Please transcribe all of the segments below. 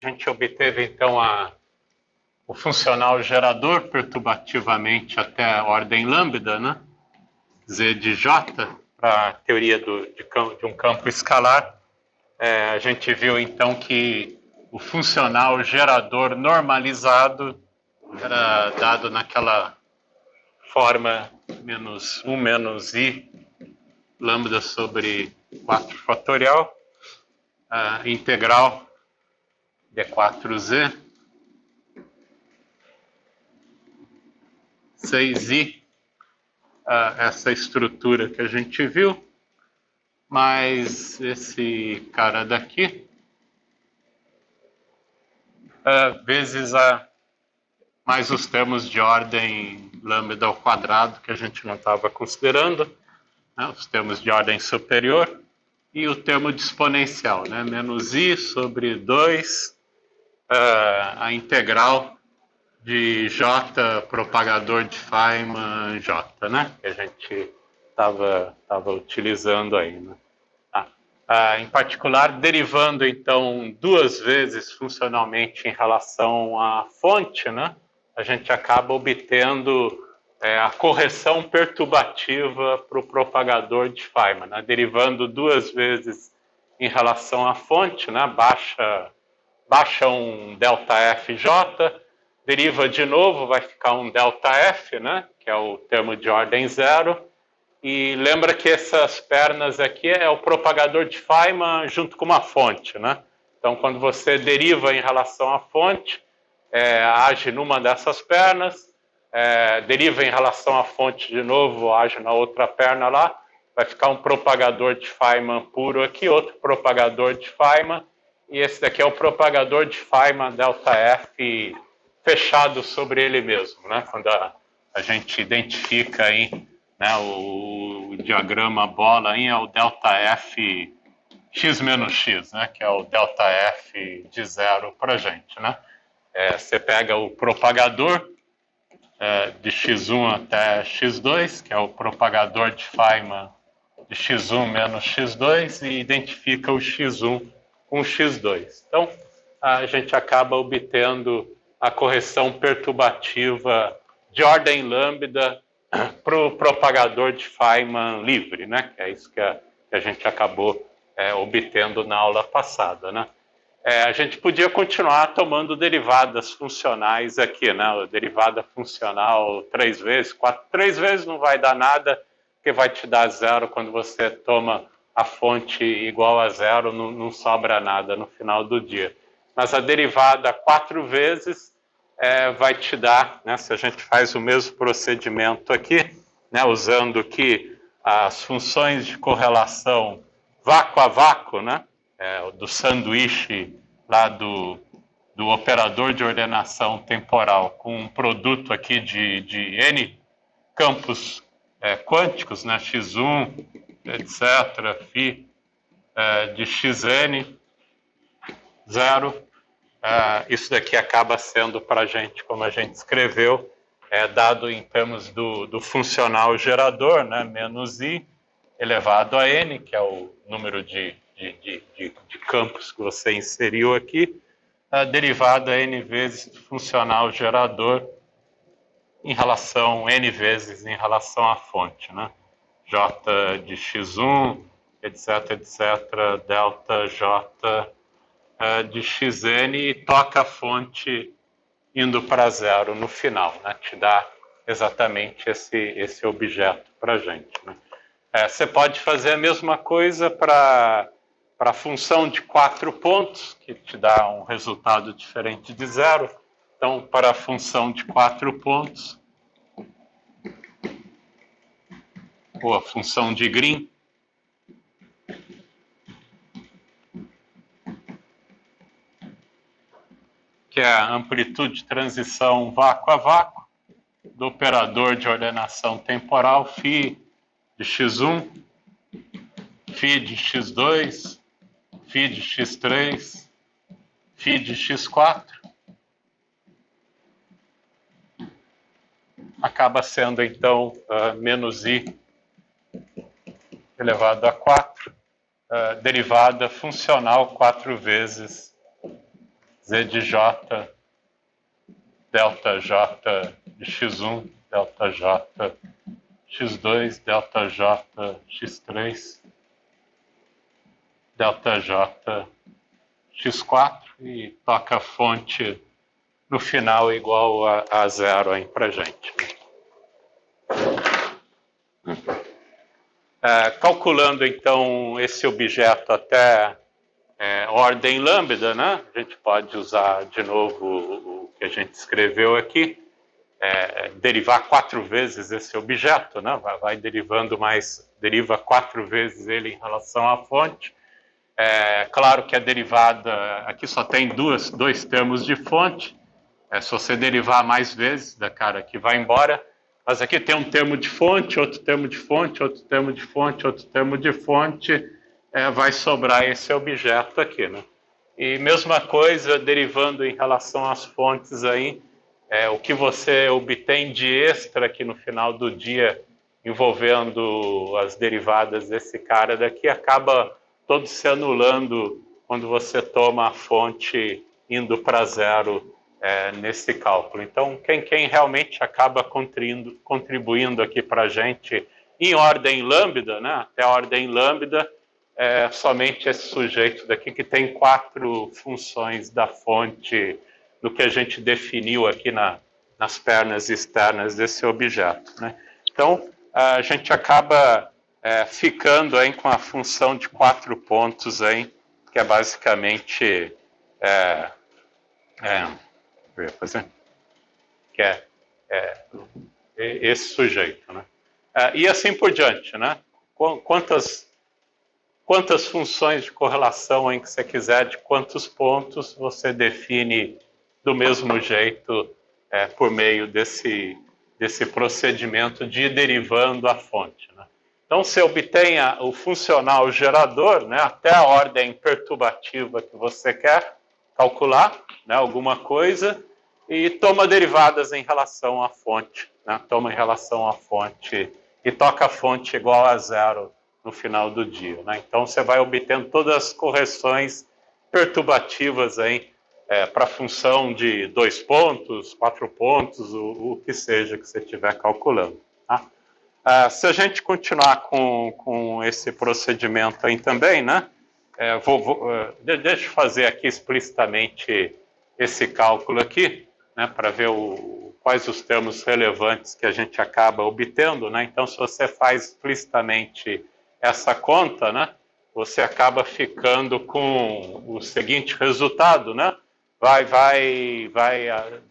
A gente obteve então o funcional gerador perturbativamente até a ordem lambda, né? Z de J, para a teoria de um campo escalar. A gente viu então que o funcional gerador normalizado era dado naquela forma menos 1 menos I lambda sobre 4 fatorial, integral D4Z 6I, essa estrutura que a gente viu, mais esse cara daqui, vezes mais os termos de ordem lambda ao quadrado que a gente não estava considerando, né, os termos de ordem superior, e o termo de exponencial, né, menos I sobre 2, a integral de J propagador de Feynman J, né, que a gente estava utilizando aí, né. Em particular, derivando então duas vezes funcionalmente em relação à fonte, né, a gente acaba obtendo a correção perturbativa para o propagador de Feynman, né, derivando duas vezes em relação à fonte, né, baixa um ΔFJ, deriva de novo, vai ficar um ΔF, né, que é o termo de ordem zero, e lembra que essas pernas aqui é o propagador de Feynman junto com uma fonte, né? Então, quando você deriva em relação à fonte, age numa dessas pernas, deriva em relação à fonte de novo, age na outra perna lá, vai ficar um propagador de Feynman puro aqui, outro propagador de Feynman, e esse daqui é o propagador de Feynman ΔF fechado sobre ele mesmo, né? Quando a gente identifica aí, né, o diagrama bola aí é o ΔF x menos x, né, que é o ΔF de zero para a gente, né? Você pega o propagador de x1 até x2, que é o propagador de Feynman de x1 menos x2, e identifica o x1 com o x2. Então, a gente acaba obtendo a correção perturbativa de ordem lambda para o propagador de Feynman livre, né? Que é isso que a gente acabou obtendo na aula passada, né? A gente podia continuar tomando derivadas funcionais aqui, né? Derivada funcional 3 vezes, 3 vezes não vai dar nada, porque vai te dar zero quando você toma a fonte igual a zero, não sobra nada no final do dia. Mas a derivada 4 vezes vai te dar, né, se a gente faz o mesmo procedimento aqui, né, usando aqui as funções de correlação vácuo a vácuo, né, do sanduíche lá do operador de ordenação temporal com um produto aqui de N campos quânticos, né, x1, etc., φ de xn, zero. Isso daqui acaba sendo para a gente, como a gente escreveu, dado em termos do funcional gerador, né, menos I elevado a N, que é o número de campos que você inseriu aqui, derivado a N vezes do funcional gerador em relação, N vezes em relação à fonte, né? J de x1, etc., delta J de xn, e toca a fonte indo para zero no final, né? Te dá exatamente esse objeto para a gente, né? Você pode fazer a mesma coisa para a função de 4 pontos, que te dá um resultado diferente de zero. Então, para a função de 4 pontos, ou a função de Green, que é a amplitude de transição vácuo a vácuo do operador de ordenação temporal φ de x1, φ de x2, φ de x3, φ de x4, acaba sendo então menos I elevado a 4, derivada funcional 4 vezes Z de J, delta J de x1, delta J x2, delta J x3, delta J x4 e toca a fonte no final igual a zero aí para gente. Calculando então esse objeto até ordem lambda, né? A gente pode usar de novo o que a gente escreveu aqui, derivar 4 vezes esse objeto, né? Vai derivando mais, deriva 4 vezes ele em relação à fonte. Claro que a derivada, aqui só tem dois termos de fonte, se você derivar mais vezes, da cara que vai embora, mas aqui tem um termo de fonte, outro termo de fonte, outro termo de fonte, outro termo de fonte, vai sobrar esse objeto aqui, né? E mesma coisa, derivando em relação às fontes aí, o que você obtém de extra aqui no final do dia, envolvendo as derivadas desse cara daqui, acaba todo se anulando quando você toma a fonte indo para zero nesse cálculo. Então, quem realmente acaba contribuindo aqui para a gente em ordem lambda, né, até a ordem lambda, somente esse sujeito daqui que tem 4 funções da fonte do que a gente definiu aqui nas pernas externas desse objeto, né? Então, a gente acaba ficando aí com a função de 4 pontos aí, que é basicamente que é esse sujeito, né? E assim por diante, né? Quantas funções de correlação em que você quiser, de quantos pontos você define do mesmo jeito por meio desse procedimento de ir derivando a fonte, né? Então, você obtém o funcional gerador, né, até a ordem perturbativa que você quer calcular, né, alguma coisa, e toma derivadas em relação à fonte, né, toma em relação à fonte e toca a fonte igual a zero no final do dia, né? Então, você vai obtendo todas as correções perturbativas aí para a função de 2 pontos, 4 pontos, o que seja que você estiver calculando, tá? Se a gente continuar com esse procedimento aí também, né? Deixa eu fazer aqui explicitamente esse cálculo aqui, né? Para ver quais os termos relevantes que a gente acaba obtendo, né? Então, se você faz explicitamente essa conta, né? Você acaba ficando com o seguinte resultado, né? Vai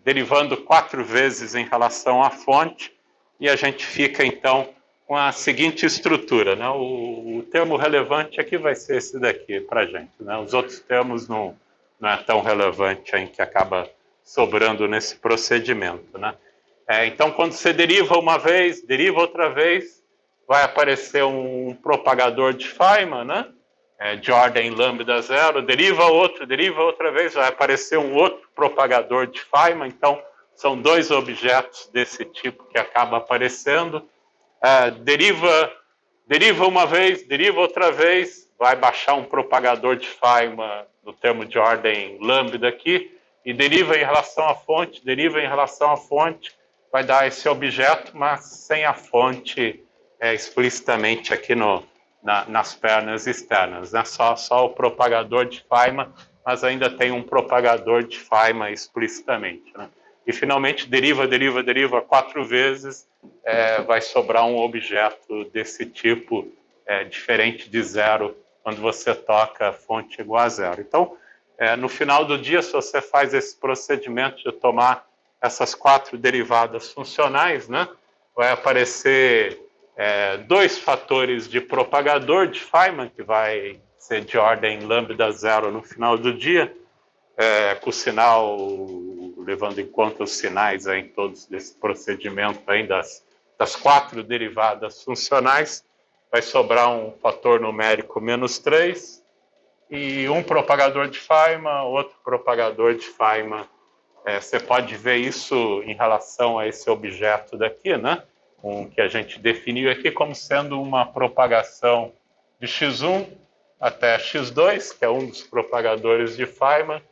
derivando 4 vezes em relação à fonte, e a gente fica, então, com a seguinte estrutura, né? O termo relevante aqui vai ser esse daqui para a gente, né? Os outros termos não é tão relevante aí, que acaba sobrando nesse procedimento, né? Então, quando você deriva uma vez, deriva outra vez, vai aparecer um propagador de Feynman, né? De ordem lambda zero, deriva outra vez, vai aparecer um outro propagador de Feynman. Então, são 2 objetos desse tipo que acaba aparecendo. Deriva uma vez, deriva outra vez, vai baixar um propagador de Feynman no termo de ordem lambda aqui, e deriva em relação à fonte, deriva em relação à fonte, vai dar esse objeto, mas sem a fonte explicitamente aqui nas pernas externas, né? Só o propagador de Feynman, mas ainda tem um propagador de Feynman explicitamente, né? E finalmente deriva 4 vezes, vai sobrar um objeto desse tipo, diferente de zero, quando você toca a fonte igual a zero. Então, no final do dia, se você faz esse procedimento de tomar essas 4 derivadas funcionais, né, vai aparecer 2 fatores de propagador de Feynman, que vai ser de ordem lambda zero no final do dia, com o sinal, levando em conta os sinais aí, todos desse procedimento aí das 4 derivadas funcionais, vai sobrar um fator numérico -3 e um propagador de Feynman, outro propagador de Feynman. Você pode ver isso em relação a esse objeto daqui, né? Que a gente definiu aqui como sendo uma propagação de x1 até x2, que é um dos propagadores de Feynman,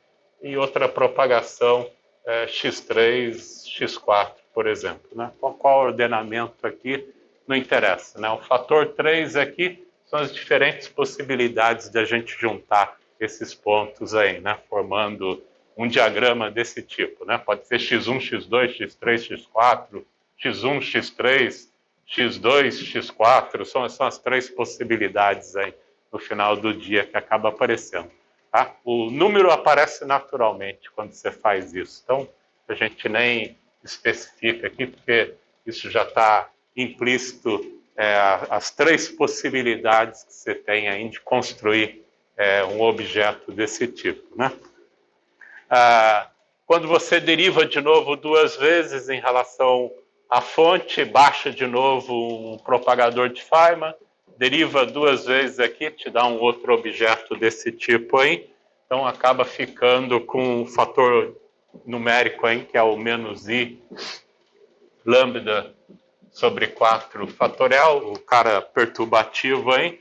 e outra propagação x3, x4, por exemplo. Né? Qual ordenamento aqui não interessa. Né? O fator 3 aqui são as diferentes possibilidades de a gente juntar esses pontos aí, né? Formando um diagrama desse tipo. Né? Pode ser x1, x2, x3, x4, x1, x3, x2, x4, são as três possibilidades aí no final do dia que acaba aparecendo. Tá? O número aparece naturalmente quando você faz isso. Então, a gente nem especifica aqui, porque isso já está implícito, as três possibilidades que você tem aí de construir um objeto desse tipo. Né? Quando você deriva de novo duas vezes em relação à fonte, baixa de novo um propagador de Feynman, deriva duas vezes aqui, te dá um outro objeto desse tipo aí, então acaba ficando com um fator numérico aí, que é o menos i lambda sobre 4 fatorial, o cara perturbativo aí.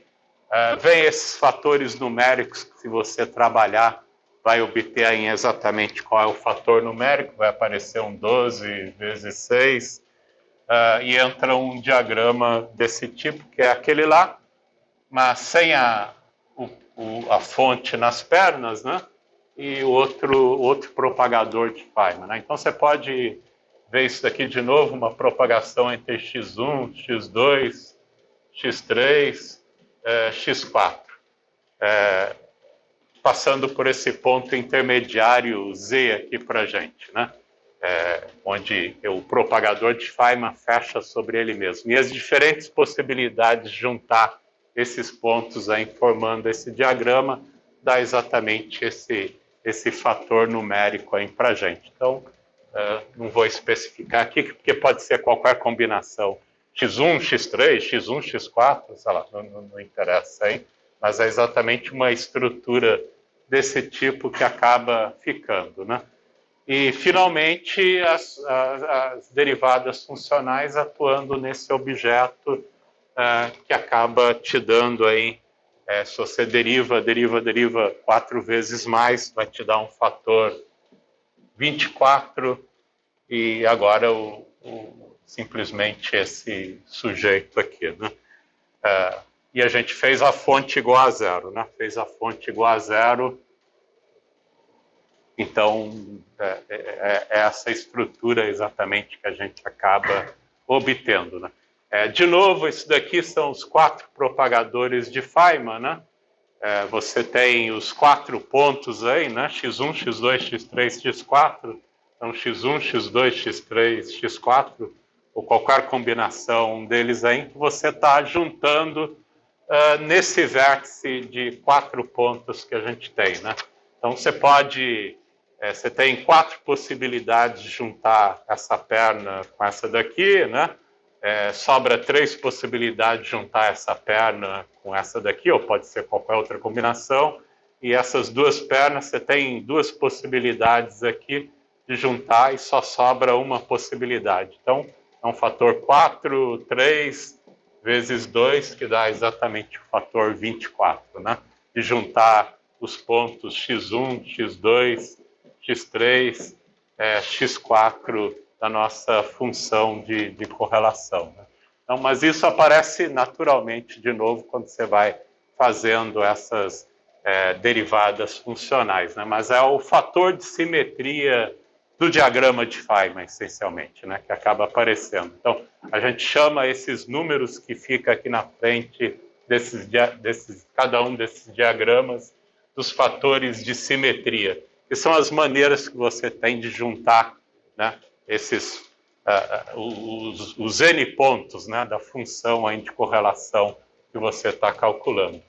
Vem esses fatores numéricos que, se você trabalhar, vai obter aí exatamente qual é o fator numérico, vai aparecer um 12 vezes 6, e entra um diagrama desse tipo, que é aquele lá, mas sem a fonte nas pernas, né? E outro propagador de Feynman. Né? Então você pode ver isso daqui de novo, uma propagação entre x1, x2, x3, x4. Passando por esse ponto intermediário Z aqui para a gente, né? Onde o propagador de Feynman fecha sobre ele mesmo. E as diferentes possibilidades de juntar esses pontos aí, formando esse diagrama, dá exatamente esse fator numérico aí para a gente. Então, não vou especificar aqui, porque pode ser qualquer combinação. x1, x3, x1, x4, sei lá, não interessa aí, mas é exatamente uma estrutura desse tipo que acaba ficando, né? E, finalmente, as derivadas funcionais atuando nesse objeto que acaba te dando aí, se você deriva 4 vezes mais, vai te dar um fator 24, e agora simplesmente esse sujeito aqui, né? E a gente fez a fonte igual a zero, né? Fez a fonte igual a zero. Então, é essa estrutura exatamente que a gente acaba obtendo, né? De novo, isso daqui são os 4 propagadores de Feynman, né? Você tem os 4 pontos aí, né? x1, x2, x3, x4. Então, x1, x2, x3, x4, ou qualquer combinação deles aí, que você está juntando nesse vértice de 4 pontos que a gente tem, né? Então, você tem 4 possibilidades de juntar essa perna com essa daqui, né? Sobra 3 possibilidades de juntar essa perna com essa daqui, ou pode ser qualquer outra combinação. E essas duas pernas, você tem 2 possibilidades aqui de juntar e só sobra uma possibilidade. Então, é um fator 4, 3 vezes 2, que dá exatamente o fator 24, né? De juntar os pontos x1, x2, x3, x4 da nossa função de correlação. Né? Então, mas isso aparece naturalmente de novo quando você vai fazendo essas derivadas funcionais. Né? Mas é o fator de simetria do diagrama de Feynman, essencialmente, né? Que acaba aparecendo. Então, a gente chama esses números que fica aqui na frente cada um desses diagramas dos fatores de simetria, que são as maneiras que você tem de juntar, né, os N pontos, né, da função aí de correlação que você está calculando.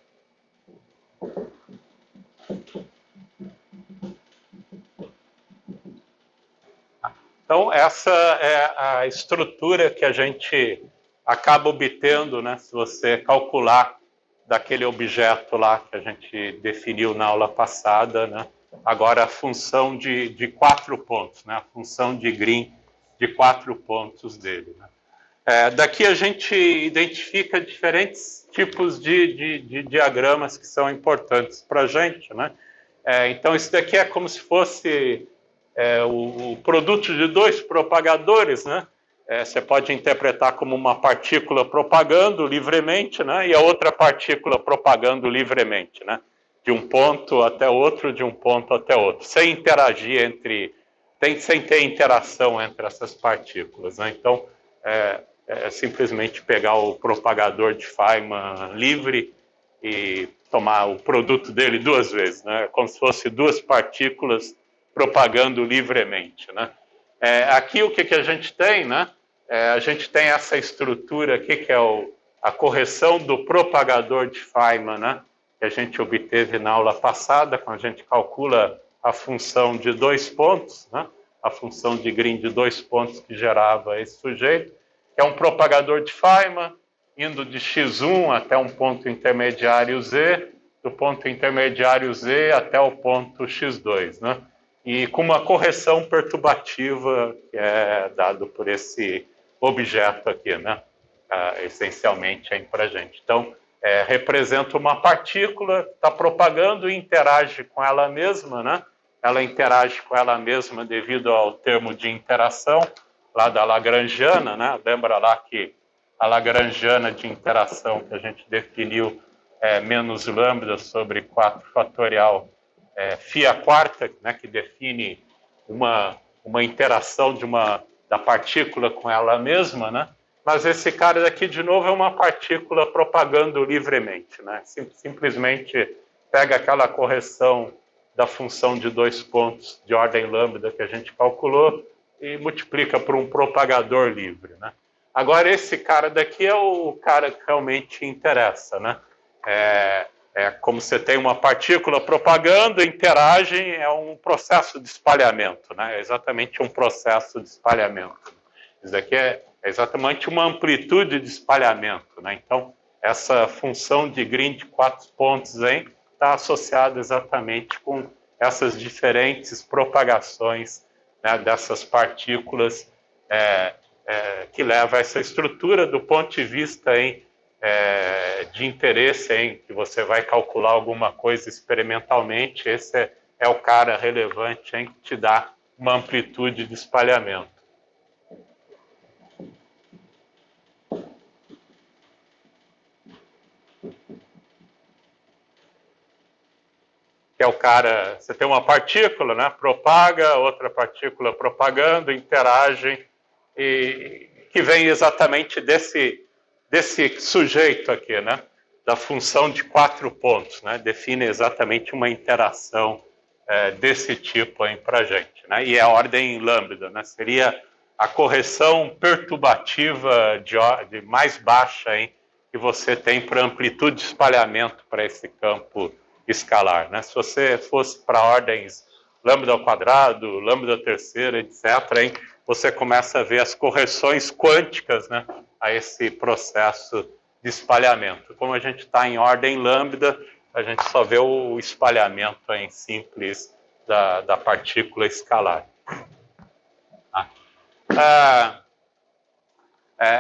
Então, essa é a estrutura que a gente acaba obtendo, né, se você calcular daquele objeto lá que a gente definiu na aula passada, né? Agora a função de 4 pontos, né? A função de Green de 4 pontos dele. Né? Daqui a gente identifica diferentes tipos de diagramas que são importantes para a gente, né? Então, isso daqui é como se fosse o produto de dois propagadores, né? Você pode interpretar como uma partícula propagando livremente, né? E a outra partícula propagando livremente, né? De um ponto até outro, de um ponto até outro, sem interagir sem ter interação entre essas partículas, né? Então, é simplesmente pegar o propagador de Feynman livre e tomar o produto dele duas vezes, né? Como se fosse duas partículas propagando livremente, né? Aqui o que a gente tem, né? A gente tem essa estrutura aqui que é a correção do propagador de Feynman, né? Que a gente obteve na aula passada, quando a gente calcula a função de dois pontos, né? A função de Green de dois pontos que gerava esse sujeito, que é um propagador de Feynman, indo de x1 até um ponto intermediário z, do ponto intermediário z até o ponto x2, né? E com uma correção perturbativa que é dado por esse objeto aqui, né? Essencialmente aí para a gente. Então, representa uma partícula que está propagando e interage com ela mesma, né? Ela interage com ela mesma devido ao termo de interação lá da Lagrangiana, né? Lembra lá que a Lagrangiana de interação que a gente definiu menos lambda sobre 4 fatorial φ a quarta, né? Que define uma interação da partícula com ela mesma, né? Mas esse cara daqui, de novo, é uma partícula propagando livremente, né? Simplesmente pega aquela correção da função de dois pontos de ordem lambda que a gente calculou e multiplica por um propagador livre, né? Agora, esse cara daqui é o cara que realmente interessa, né? Como você tem uma partícula propagando, interagem, é um processo de espalhamento, né? É exatamente um processo de espalhamento. Isso daqui é exatamente uma amplitude de espalhamento, né? Então, essa função de Green de 4 pontos aí está associada exatamente com essas diferentes propagações, né, dessas partículas que leva a essa estrutura do ponto de vista de interesse, que você vai calcular alguma coisa experimentalmente, esse é o cara relevante que te dá uma amplitude de espalhamento. Que é o cara, você tem uma partícula, né, propaga, outra partícula propagando, interagem, e que vem exatamente desse sujeito aqui, né, da função de 4 pontos, né, define exatamente uma interação desse tipo aí para a gente, né, e é a ordem lambda, né, seria a correção perturbativa de mais baixa hein, que você tem para amplitude de espalhamento para esse campo escalar, né? Se você fosse para ordens lambda ao quadrado, lambda terceira, etc., hein, você começa a ver as correções quânticas, né, a esse processo de espalhamento. Como a gente está em ordem lambda, a gente só vê o espalhamento em simples da partícula escalar.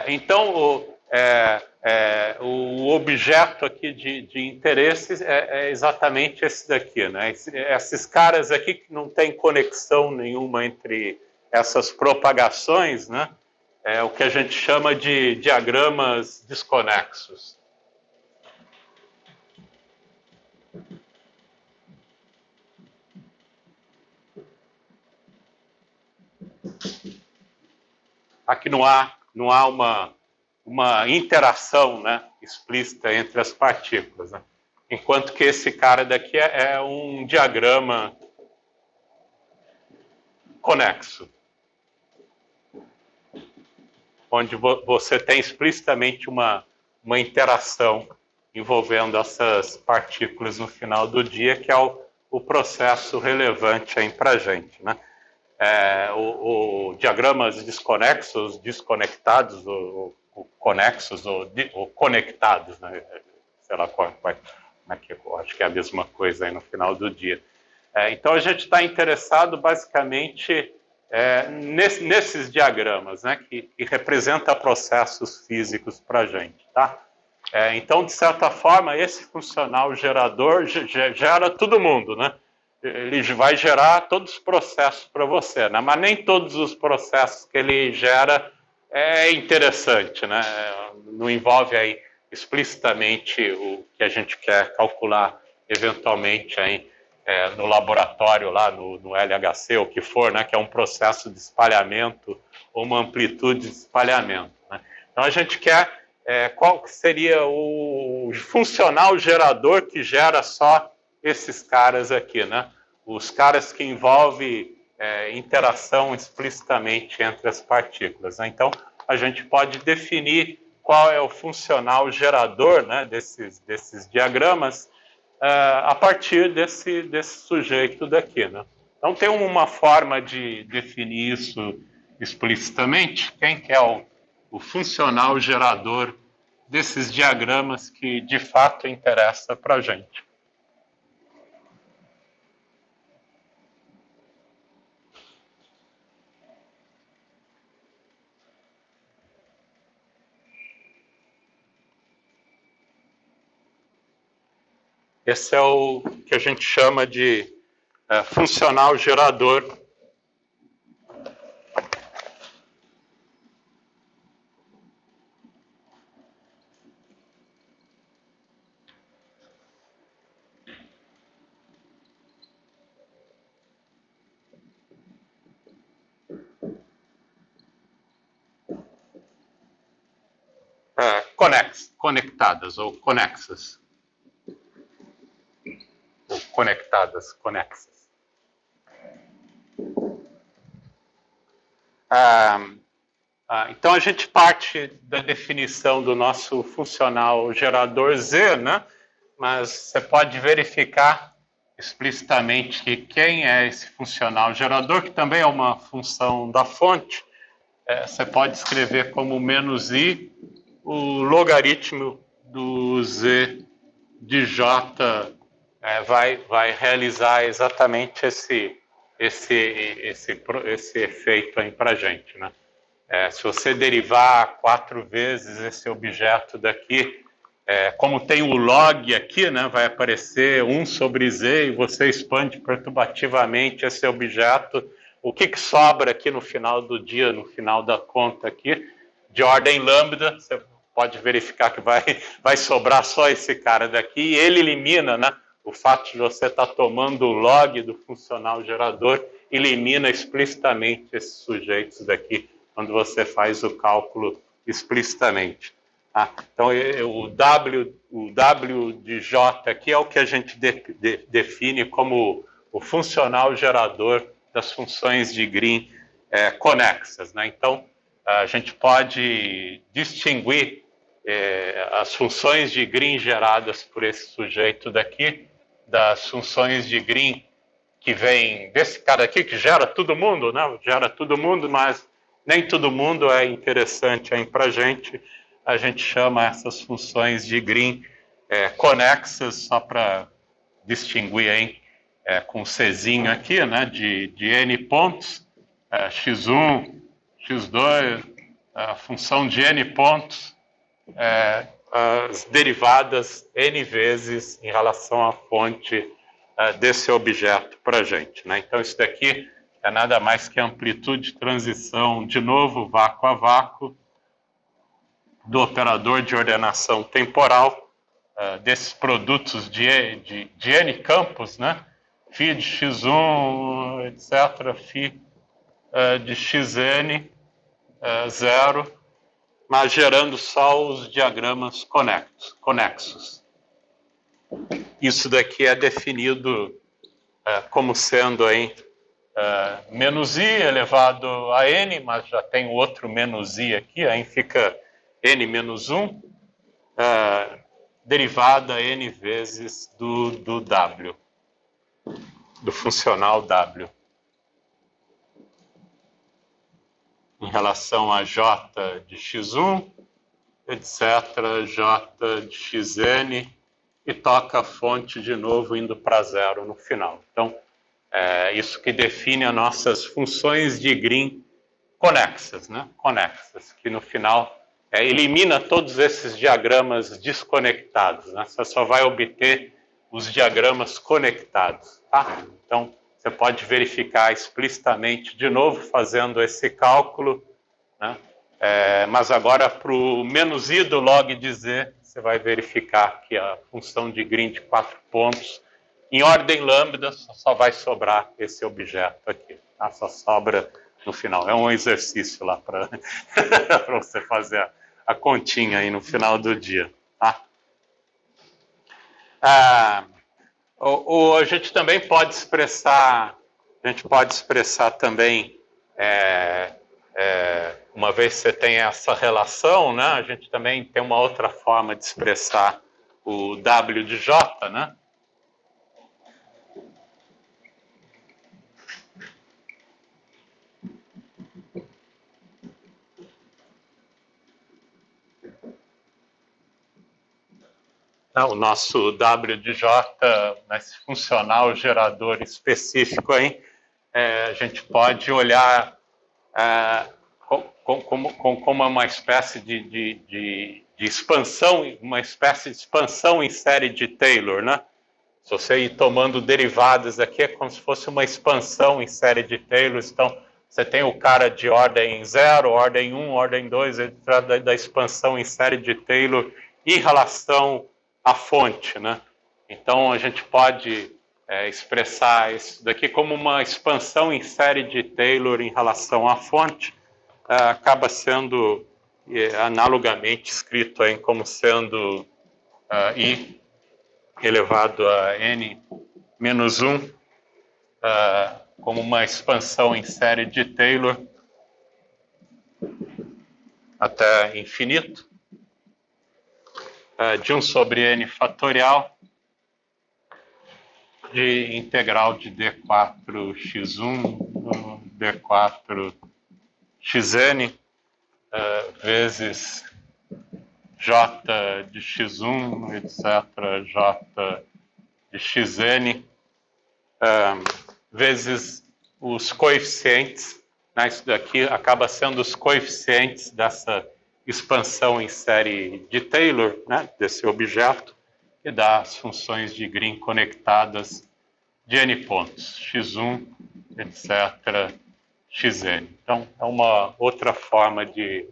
Então, o objeto aqui de interesse é exatamente esse daqui, né? Esses caras aqui que não tem conexão nenhuma entre essas propagações, né? É o que a gente chama de diagramas desconexos. Aqui não há uma interação, né, explícita entre as partículas, né? Enquanto que esse cara daqui é um diagrama conexo, onde você tem explicitamente uma interação envolvendo essas partículas no final do dia, que é o processo relevante aí para a gente, né? Diagramas desconexos, desconectados, ou conexos, ou conectados, né? Sei lá como é que eu acho que é a mesma coisa aí no final do dia. Então a gente está interessado basicamente nesses diagramas, né? Que representa processos físicos para a gente, tá? Então, de certa forma, esse funcional gerador gera todo mundo, né? ele vai gerar todos os processos para você, né? Mas nem todos os processos que ele gera é interessante, né? Não envolve aí explicitamente o que a gente quer calcular eventualmente aí, no laboratório lá no LHC, ou o que for, né? Que é um processo de espalhamento ou uma amplitude de espalhamento, né? Então a gente quer qual seria o funcional gerador que gera só esses caras aqui, né? Os caras que envolvem interação explicitamente entre as partículas, né? Então, a gente pode definir qual é o funcional gerador, né, desses diagramas a partir desse sujeito daqui, né? Então, tem uma forma de definir isso explicitamente. Quem que é o funcional gerador desses diagramas que, de fato, interessa para a gente? Esse é o que a gente chama de funcional gerador. Conectadas ou conexas. Ou conectadas, conexas. Então a gente parte da definição do nosso funcional gerador Z, né? Mas você pode verificar explicitamente que quem é esse funcional gerador, que também é uma função da fonte, você pode escrever como menos I o logaritmo do Z de J vai realizar exatamente esse efeito aí para a gente, né? Se você derivar 4 vezes esse objeto daqui, como tem o log aqui, né, vai aparecer 1 sobre Z e você expande perturbativamente esse objeto. O que sobra aqui no final do dia, no final da conta aqui, de ordem lambda, você pode verificar que vai sobrar só esse cara daqui, e ele elimina, né, o fato de você estar tomando o log do funcional gerador, elimina explicitamente esses sujeitos daqui, quando você faz o cálculo explicitamente. Então, o W de J aqui é o que a gente define como o funcional gerador das funções de Green conexas, né? Então, a gente pode distinguir as funções de Green geradas por esse sujeito daqui das funções de Green que vem desse cara aqui, que gera todo mundo, né? Gera todo mundo, mas nem todo mundo é interessante aí para a gente chama essas funções de Green conexas, só para distinguir aí, com Czinho aqui, né, de N pontos, x1, x2, a função de N pontos, as derivadas N vezes em relação à fonte desse objeto para a gente, né? Então, isso daqui é nada mais que a amplitude de transição, de novo, vácuo a vácuo, do operador de ordenação temporal, desses produtos de N campos, né? Φ de x1, etc., Φ de xn, 0, mas gerando só os diagramas conexos. Isso daqui é definido como sendo aí menos i elevado a n, mas já tem outro menos i aqui, aí fica n menos 1, derivada n vezes do w, do funcional w, em relação a j de x1, etc., j de xn, e toca a fonte de novo indo para 0 no final. Então, isso que define as nossas funções de Green conexas, né? Conexas, que no final elimina todos esses diagramas desconectados, né? Você só vai obter os diagramas conectados, tá? Então, você pode verificar explicitamente de novo fazendo esse cálculo, né? Mas agora para o menos i do log de z, você vai verificar que a função de Green de 4 pontos, em ordem lambda, só vai sobrar esse objeto aqui, tá? Só sobra no final. É um exercício lá para você fazer a continha aí no final do dia, tá? A gente também pode expressar, também, uma vez que você tem essa relação, né, a gente também tem uma outra forma de expressar o W de J, né? O nosso W de J, nesse funcional gerador específico aí, a gente pode olhar como uma espécie de expansão, uma espécie de expansão em série de Taylor, né? Se você ir tomando derivadas aqui, é como se fosse uma expansão em série de Taylor. Então, você tem o cara de ordem 0, ordem 1, ordem 2, da expansão em série de Taylor em relação à fonte, né? Então, a gente pode expressar isso daqui como uma expansão em série de Taylor em relação à fonte. Acaba sendo analogamente escrito aí como sendo I elevado a n menos 1 como uma expansão em série de Taylor até infinito, de 1 sobre n fatorial de integral de d4x1 d4xn vezes j de x1, etc., j de xn, vezes os coeficientes, né? Isso daqui acaba sendo os coeficientes dessa expansão em série de Taylor, né? Desse objeto, e dá as funções de Green conectadas de n pontos, x1, etc., xn. Então, é uma outra forma de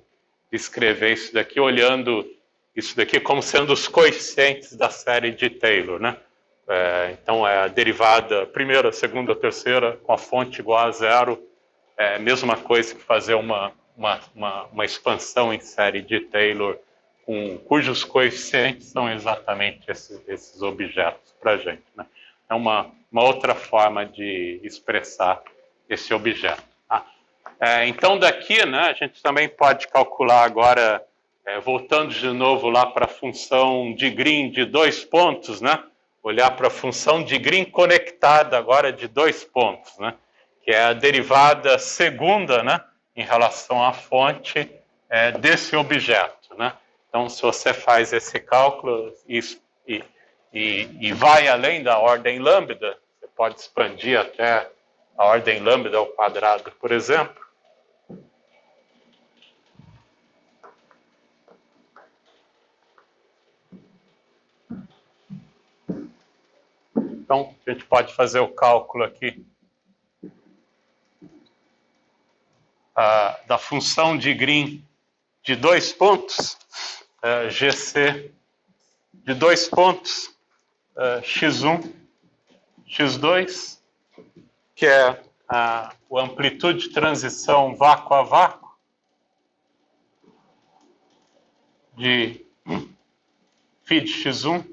escrever isso daqui, olhando isso daqui como sendo os coeficientes da série de Taylor, né? Então, é a derivada primeira, segunda, terceira, com a fonte igual a zero, é a mesma coisa que fazer uma expansão em série de Taylor, cujos coeficientes são exatamente esses objetos para a gente, né? É uma outra forma de expressar esse objeto. Tá? Então, daqui, né, a gente também pode calcular agora, voltando de novo lá para a função de Green de 2 pontos, né? Olhar para a função de Green conectada agora de 2 pontos, né? Que é a derivada segunda, né, em relação à fonte desse objeto, né? Então, se você faz esse cálculo e vai além da ordem lambda, você pode expandir até a ordem lambda ao quadrado, por exemplo. Então, a gente pode fazer o cálculo aqui da função de Green de 2 pontos, GC de 2 pontos, x1, x2, que é a amplitude de transição vácuo a vácuo de φ de x1,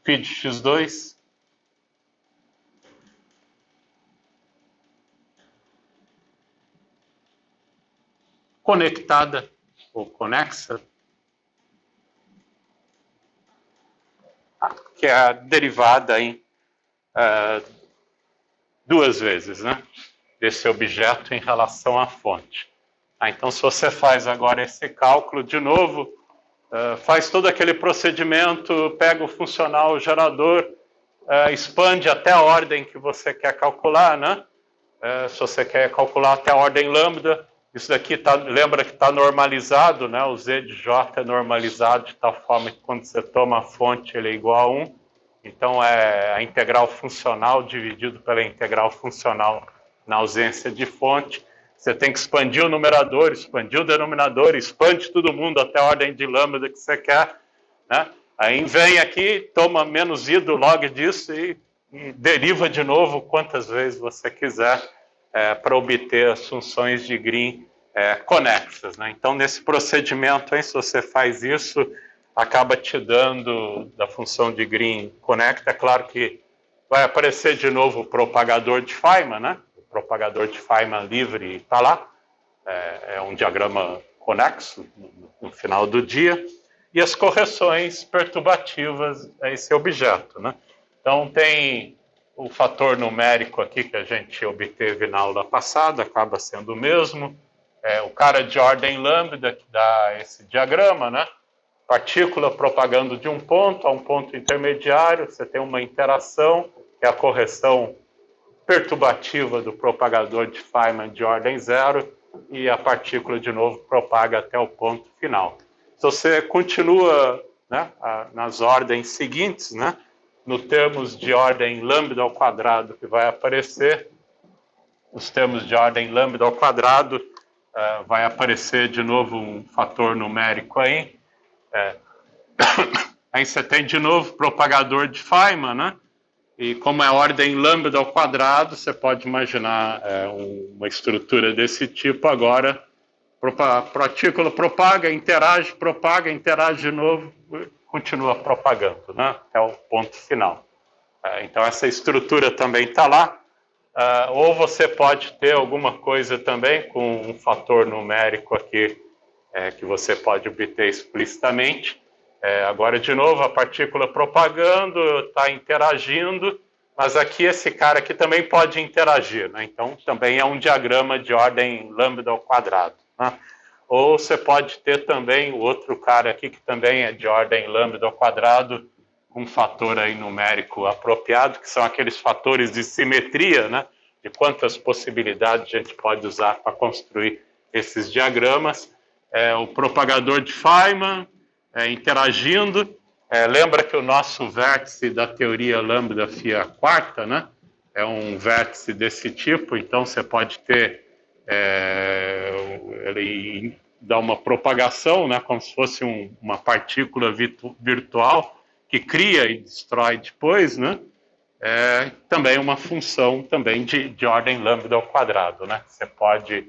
φ de x2, conectada ou conexa, que é a derivada em 2 vezes, né, desse objeto em relação à fonte. Então, se você faz agora esse cálculo de novo, faz todo aquele procedimento, pega o funcional gerador, expande até a ordem que você quer calcular, né? Se você quer calcular até a ordem lambda, isso daqui lembra que está normalizado, né? O z de j é normalizado de tal forma que quando você toma a fonte ele é igual a 1. Então, é a integral funcional dividido pela integral funcional na ausência de fonte. Você tem que expandir o numerador, expandir o denominador, expande todo mundo até a ordem de lambda que você quer, né? Aí vem aqui, toma menos i do log disso e deriva de novo quantas vezes você quiser para obter as funções de Green conexas, né? Então, nesse procedimento, aí, se você faz isso, acaba te dando da função de Green conecta. É claro que vai aparecer de novo o propagador de Feynman, né? O propagador de Feynman livre está lá. É um diagrama conexo no final do dia. E as correções perturbativas a esse objeto, né? Então, tem o fator numérico aqui que a gente obteve na aula passada, acaba sendo o mesmo. O cara de ordem lambda que dá esse diagrama, né? Partícula propagando de um ponto a um ponto intermediário, você tem uma interação, que é a correção perturbativa do propagador de Feynman de ordem zero, e a partícula, de novo, propaga até o ponto final. Se você continua, né, nas ordens seguintes, né, no termos de ordem lambda ao quadrado que vai aparecer, os termos de ordem lambda ao quadrado, vai aparecer de novo um fator numérico aí. Aí você tem de novo propagador de Feynman, né? E como é ordem lambda ao quadrado, você pode imaginar uma estrutura desse tipo agora. A partícula propaga, interage de novo, continua propagando, né? Até o ponto final. Então essa estrutura também está lá. Ou você pode ter alguma coisa também com um fator numérico aqui que você pode obter explicitamente. Agora, de novo, a partícula propagando, está interagindo, mas aqui esse cara aqui também pode interagir, né? Então, também é um diagrama de ordem lambda ao quadrado, né? Ou você pode ter também o outro cara aqui que também é de ordem lambda ao quadrado, com um fator aí numérico apropriado, que são aqueles fatores de simetria, né? De quantas possibilidades a gente pode usar para construir esses diagramas. O propagador de Feynman interagindo. Lembra que o nosso vértice da teoria lambda phi quarta, né? É um vértice desse tipo, então você pode ter ele dá uma propagação, né? Como se fosse uma partícula virtual que cria e destrói depois, né? Também uma função também de ordem lambda ao quadrado, né? Você pode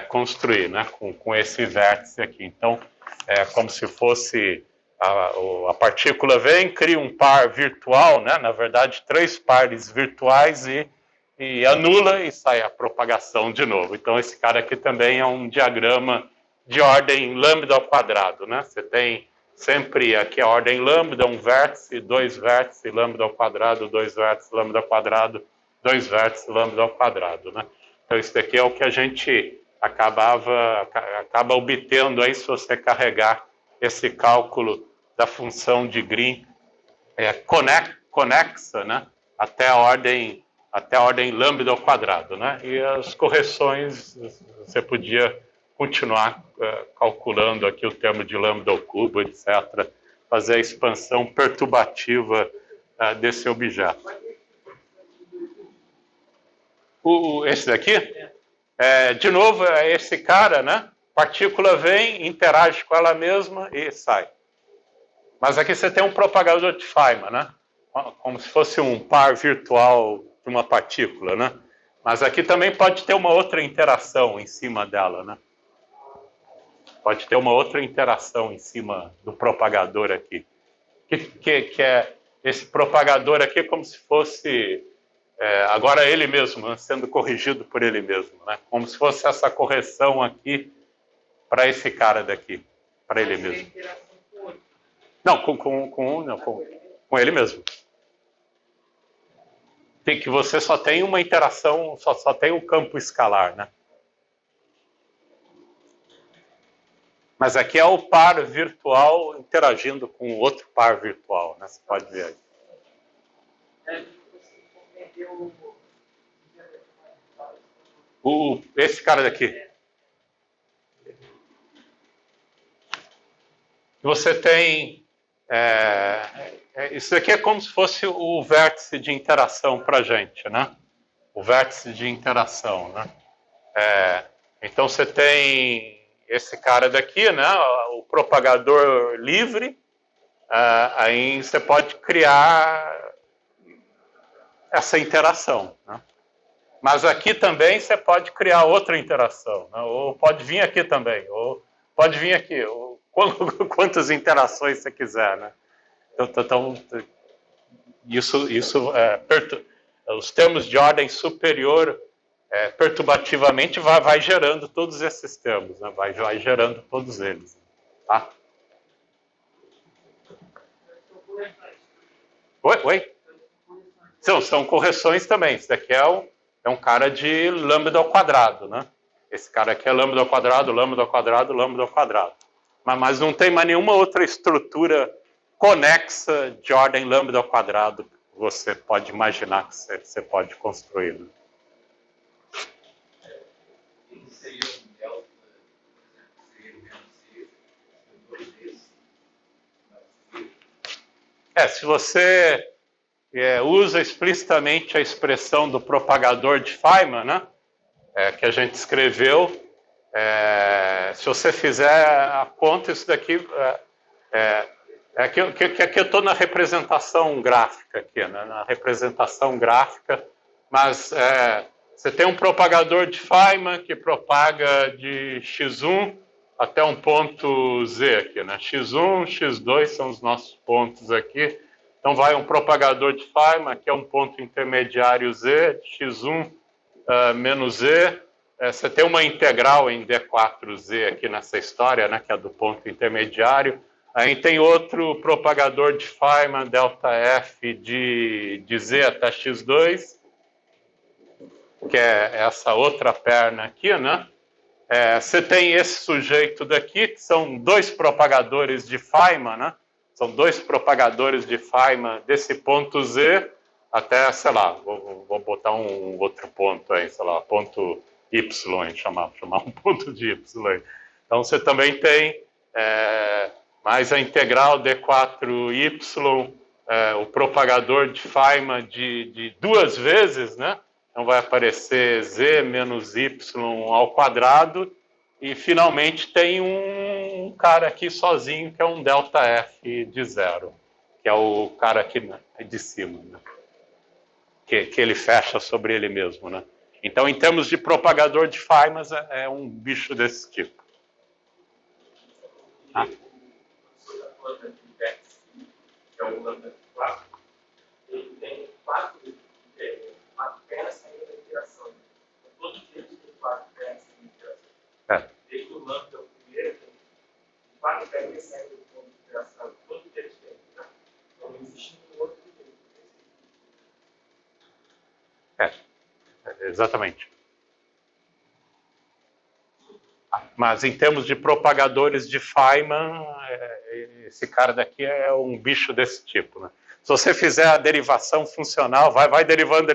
construir, né? Com esse vértice aqui. Então, é como se fosse a partícula vem, cria um par virtual, né? Na verdade, 3 pares virtuais e anula e sai a propagação de novo. Então, esse cara aqui também é um diagrama de ordem lambda ao quadrado, né? Você tem sempre aqui a ordem lambda, um vértice, 2 vértices, lambda ao quadrado, 2 vértices, lambda ao quadrado, 2 vértices, lambda ao quadrado, né? Então, isso daqui é o que a gente acaba obtendo aí se você carregar esse cálculo da função de Green conexa, né? Até a ordem lambda ao quadrado, né? E as correções você podia continuar calculando aqui o termo de lambda ao cubo, etc., fazer a expansão perturbativa desse objeto. Esse daqui, de novo, é esse cara, né? Partícula vem, interage com ela mesma e sai. Mas aqui você tem um propagador de Feynman, né? Como se fosse um par virtual de uma partícula, né? Mas aqui também pode ter uma outra interação em cima dela, né? Pode ter uma outra interação em cima do propagador aqui. Que é esse propagador aqui como se fosse agora ele mesmo, né? Sendo corrigido por ele mesmo, né? Como se fosse essa correção aqui para esse cara daqui, para ele mesmo. Não, com ele mesmo. Tem que você só tem uma interação, só tem um campo escalar, né? Mas aqui é o par virtual interagindo com outro par virtual, né? Você pode ver aí. Esse cara daqui. Você tem Isso aqui é como se fosse o vértice de interação para a gente, né? O vértice de interação, né? Então você tem esse cara daqui, né? O propagador livre. Aí você pode criar essa interação, né? Mas aqui também você pode criar outra interação, né? Ou pode vir aqui também, ou pode vir aqui, ou quantas interações você quiser, né? Então os termos de ordem superior perturbativamente vai gerando todos esses termos, né? Vai gerando todos eles, tá? Oi? São correções também. Esse daqui é um cara de lambda ao quadrado, né? Esse cara aqui é lambda ao quadrado, lambda ao quadrado, lambda ao quadrado. Mas não tem mais nenhuma outra estrutura conexa de ordem lambda ao quadrado que você pode imaginar que você pode construir. Né? Se você usa explicitamente a expressão do propagador de Feynman, né? Que a gente escreveu, se você fizer a conta, isso daqui aqui eu estou na representação gráfica aqui, né? Na representação gráfica, mas você tem um propagador de Feynman que propaga de x1 até um ponto z aqui, né? x1, x2 são os nossos pontos aqui. Então vai um propagador de Feynman, que é um ponto intermediário z, x1 menos z. Você tem uma integral em d4z aqui nessa história, né? Que é do ponto intermediário. Aí tem outro propagador de Feynman, delta f de z até x2, que é essa outra perna aqui, né? Você tem esse sujeito daqui, que são dois propagadores de Feynman, né? São dois propagadores de Feynman desse ponto z até, sei lá, vou botar um outro ponto aí, sei lá, ponto y, chamar um ponto de y. Então você também tem mais a integral d4y, o propagador de Feynman de duas vezes, né? Então vai aparecer z menos y ao quadrado, e finalmente tem um cara aqui sozinho, que é um delta f de zero, que é o cara aqui de cima, né? que ele fecha sobre ele mesmo, né? Então, em termos de propagador de Feynman, é um bicho desse tipo. Tá? Que é o lambda 4, ele tem quatro pernas saindo da interação. Todos eles têm quatro pernas saindo da interação. Desde o lambda, o primeiro, tem quatro pernas saindo do ponto de interação. Todos eles têm. Então, não existe um outro que Exatamente. Mas em termos de propagadores de Feynman, esse cara daqui é um bicho desse tipo, né? Se você fizer a derivação funcional, vai derivando,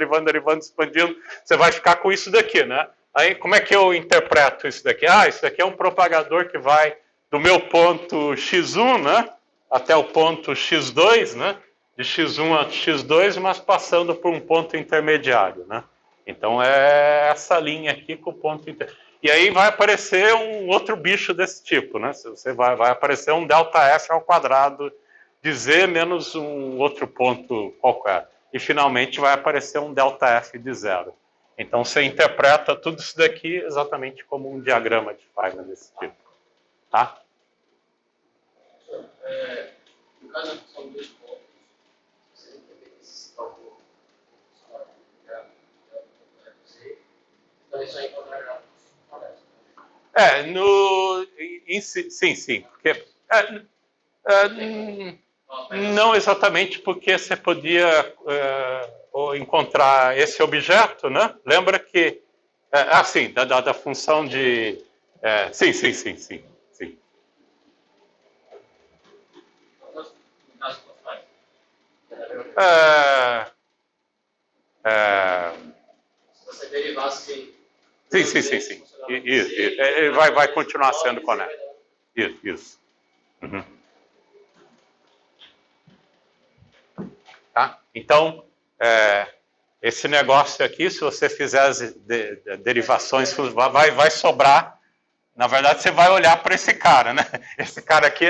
expandindo, você vai ficar com isso daqui, né? Aí, como é que eu interpreto isso daqui? Isso daqui é um propagador que vai do meu ponto x1, né, até o ponto x2, né? De x1 a x2, mas passando por um ponto intermediário, né? Então, é essa linha aqui com o ponto intermediário. E aí vai aparecer um outro bicho desse tipo, né? Vai aparecer um delta f ao quadrado de z menos um outro ponto qualquer. E finalmente vai aparecer um delta f de zero. Então você interpreta tudo isso daqui exatamente como um diagrama de Feynman desse tipo. Tá? no caso são dois pontos, você tem que se calcular. Então isso aí encontrará. Sim. Porque, não exatamente, porque você podia encontrar esse objeto, né? Lembra que... sim, da função de... Sim. Se você derivasse... Sim. Ele vai continuar sendo conectado. Isso. Uhum. Tá? Então, esse negócio aqui, se você fizer as derivações, vai sobrar. Na verdade, você vai olhar para esse cara, né? Esse cara aqui,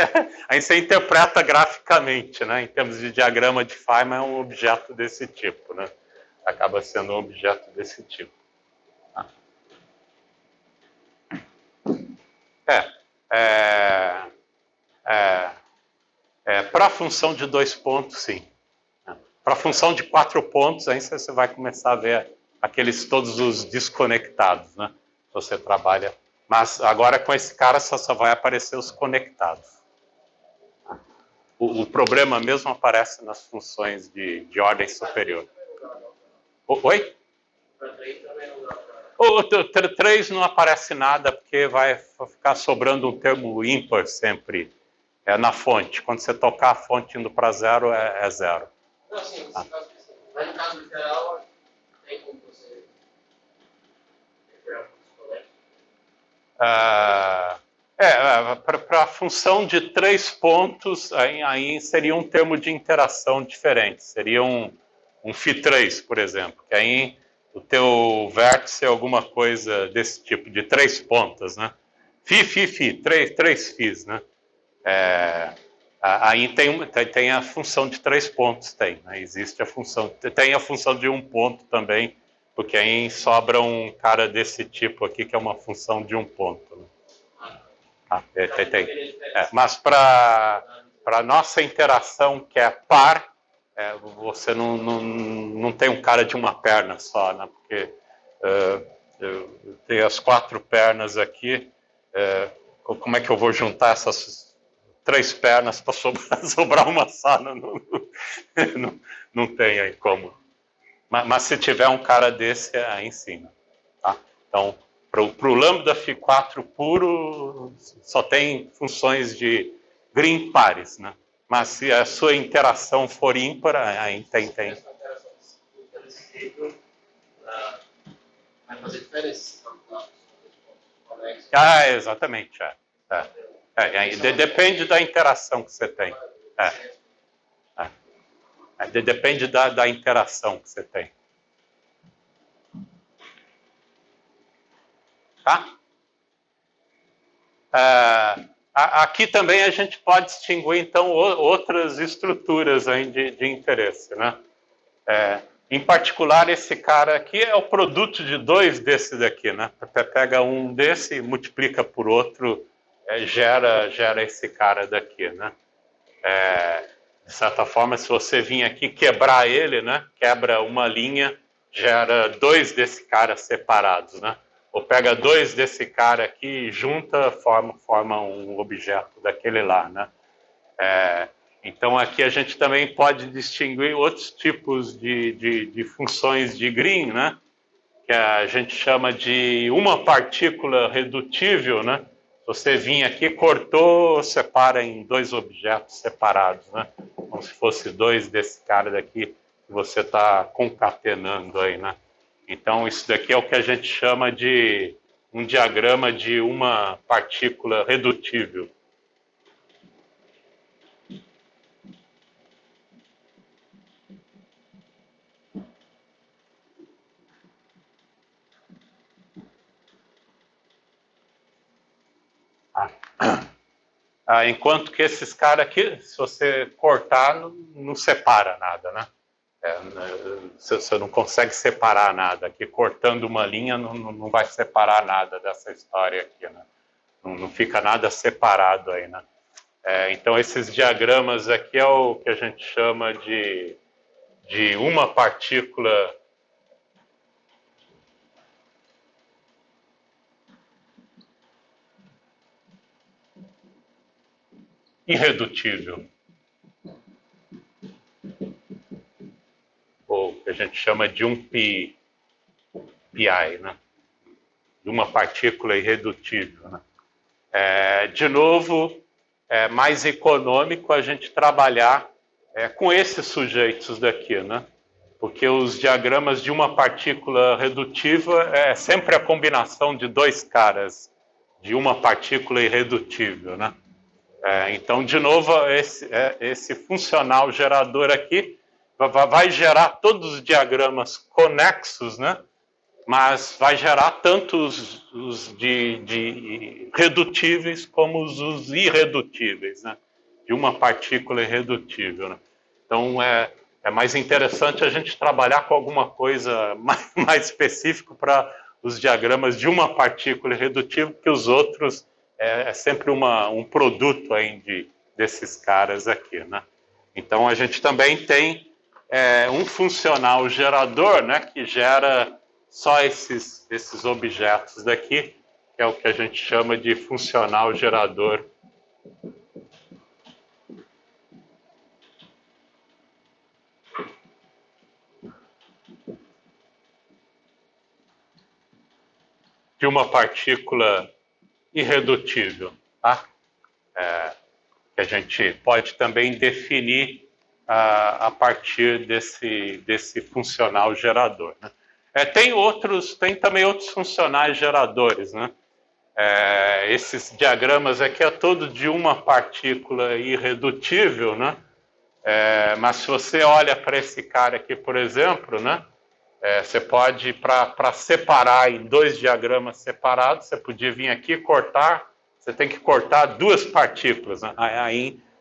aí você interpreta graficamente, né? Em termos de diagrama de Feynman, é um objeto desse tipo, né? Acaba sendo um objeto desse tipo. Para a função de 2 pontos, sim. Para a função de 4 pontos, aí você vai começar a ver aqueles todos os desconectados, né? Você trabalha. Mas agora com esse cara só vai aparecer os conectados. O problema mesmo aparece nas funções de ordem superior. Oi? O 3 não aparece nada, porque vai ficar sobrando um termo ímpar sempre na fonte. Quando você tocar a fonte indo para 0, é 0. Não, sim, mas no caso literal, tem como você recuperar para a função de 3 pontos, aí seria um termo de interação diferente. Seria um φ3, por exemplo, que aí o teu vértice é alguma coisa desse tipo, de 3 pontas, né? Φ, 3 φs, né? Aí tem a função de 3 pontos, né? Existe a função, tem a função de 1 ponto também, porque aí sobra um cara desse tipo aqui, que é uma função de 1 ponto. Né? Mas para a nossa interação, que é par, você não tem um cara de uma perna só, né? Porque tem as 4 pernas aqui, como é que eu vou juntar essas 3 pernas para sobrar uma só? Não tem aí como. Mas se tiver um cara desse, aí sim. Tá? Então, para o lambda φ4 puro, só tem funções de Green pares, né? Mas se a sua interação for ímpar, aí tem. Vai fazer diferença. Exatamente. Depende da interação que você tem. Depende da interação que você tem. Tá? Aqui também a gente pode distinguir, então, outras estruturas aí de interesse, né? Em particular, esse cara aqui é o produto de 2 desse daqui, né? Pega um desse e multiplica por outro, gera esse cara daqui, né? De certa forma, se você vir aqui quebrar ele, né? Quebra uma linha, gera 2 desse cara separados, né? Ou pega 2 desse cara aqui e junta, forma um objeto daquele lá, né? Então aqui a gente também pode distinguir outros tipos de funções de Green, né? Que a gente chama de uma partícula redutível, né? Você vir aqui, cortou, separa em 2 objetos separados, né? Como se fosse 2 desse cara daqui que você está concatenando aí, né? Então isso daqui é o que a gente chama de um diagrama de uma partícula redutível. Enquanto que esses caras aqui, se você cortar, não separa nada, né? Você não consegue separar nada. Aqui, cortando uma linha, não vai separar nada dessa história aqui, né? Não fica nada separado aí, né? Então, esses diagramas aqui é o que a gente chama de uma partícula irredutível. Ou que a gente chama de um PI, né? De uma partícula irredutível, né? De novo, é mais econômico a gente trabalhar com esses sujeitos daqui, né? Porque os diagramas de uma partícula redutível é sempre a combinação de 2 caras de uma partícula irredutível, né? Então, de novo, esse funcional gerador aqui vai gerar todos os diagramas conexos, né? Mas vai gerar tanto os de redutíveis como os irredutíveis, né? De uma partícula irredutível, né? Então, é mais interessante a gente trabalhar com alguma coisa mais específica para os diagramas de uma partícula irredutível, porque os outros é sempre um produto aí desses caras aqui, né? Então, a gente também tem um funcional gerador, né, que gera só esses objetos daqui, que é o que a gente chama de funcional gerador. De uma partícula irredutível, tá? Que a gente pode também definir a partir desse funcional gerador, né? Tem também outros funcionais geradores, né? Esses diagramas aqui é todo de uma partícula irredutível, né? Mas se você olha para esse cara aqui, por exemplo, né? Você pode, para separar em dois diagramas separados, você podia vir aqui cortar, você tem que cortar duas partículas, né?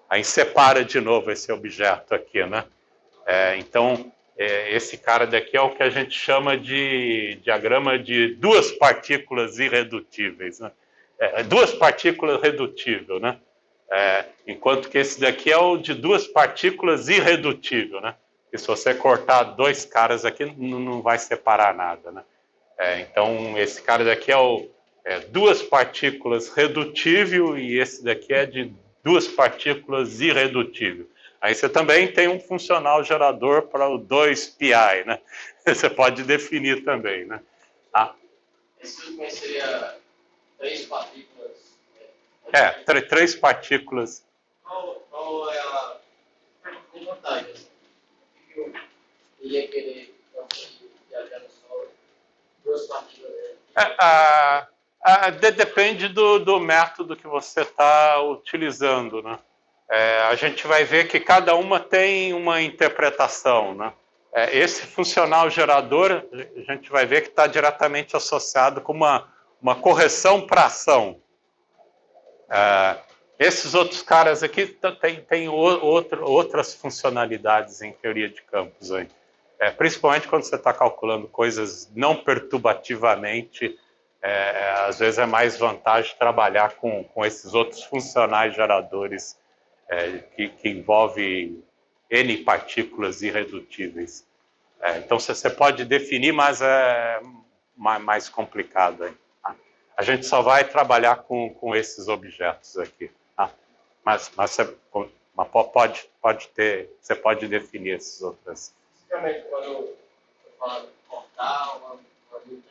Aí separa de novo esse objeto aqui, né? Então, esse cara daqui é o que a gente chama de diagrama de duas partículas irredutíveis, né? Duas partículas redutível, né? Enquanto que esse daqui é o de duas partículas irredutível, né? E se você cortar dois caras aqui, não vai separar nada, né? Então, esse cara daqui é duas partículas redutível e esse daqui é de duas partículas irredutível. Aí você também tem um funcional gerador para o 2πi, né? Você pode definir também, né? Esse seria três partículas. Três partículas. Qual é a vantagem? Eu iria querer diagrama só duas partículas. Depende do método que você está utilizando, né? A gente vai ver que cada uma tem uma interpretação, né? Esse funcional gerador, a gente vai ver que está diretamente associado com uma correção para ação. Esses outros caras aqui têm outras funcionalidades em teoria de campos aí. Principalmente quando você está calculando coisas não perturbativamente, às vezes é mais vantagem trabalhar com esses outros funcionais geradores que envolvem N partículas irredutíveis. Então você pode definir, mas é mais complicado aí. Tá? A gente só vai trabalhar com esses objetos aqui. Tá? Mas você pode definir esses outros. Basicamente, quando eu falo de cortar uma linha,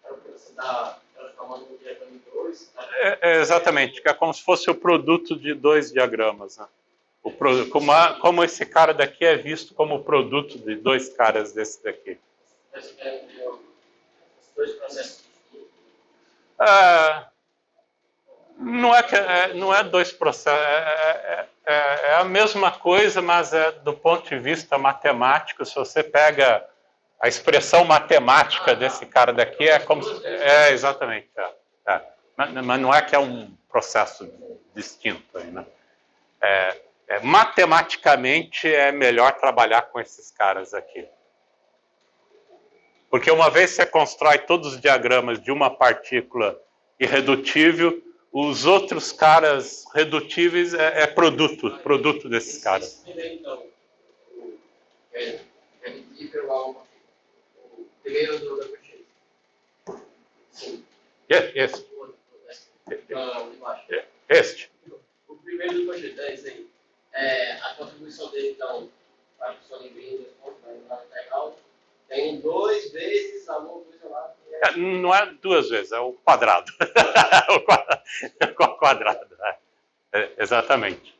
é o que você está transformando no diagrama em dois. Tá? Exatamente, que é como se fosse o produto de dois diagramas. Né? Como esse cara daqui é visto como o produto de dois caras desse daqui. Você quer ver os dois processos distintos? Não é dois processos, é a mesma coisa, mas do ponto de vista matemático, se você pega a expressão matemática desse cara daqui, é como se... exatamente. Mas não é que é um processo distinto aí, né? Matematicamente é melhor trabalhar com esses caras aqui. Porque uma vez você constrói todos os diagramas de uma partícula irredutível, os outros caras redutíveis é produto desses caras. Então, redutível a uma. O primeiro do Lagrange. Sim. Este. O primeiro do Lagrange, é esse aí. A contribuição dele, então, para a pessoa livre, na integral, tem 2 vezes a longo isolado. Não é 2 vezes, é o quadrado. O quadrado. Exatamente.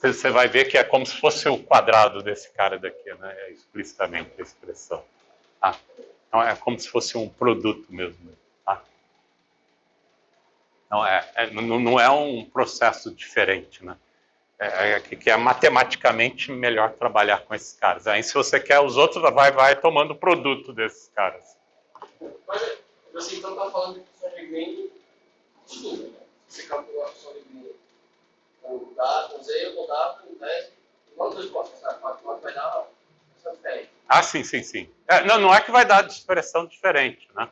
Você vai ver que é como se fosse o quadrado desse cara daqui, né? Explicitamente a expressão. Então é como se fosse um produto mesmo. Não é um processo diferente, né? que é matematicamente melhor trabalhar com esses caras. Aí, se você quer os outros, vai tomando produto desses caras. Mas você então está falando de função de Green, estudo, né? Você calculou a função de Green com Z, com W, com 10, igual dos postos, sabe? 4 vai dar uma função diferente. Ah, sim. Não é que vai dar expressão diferente, né?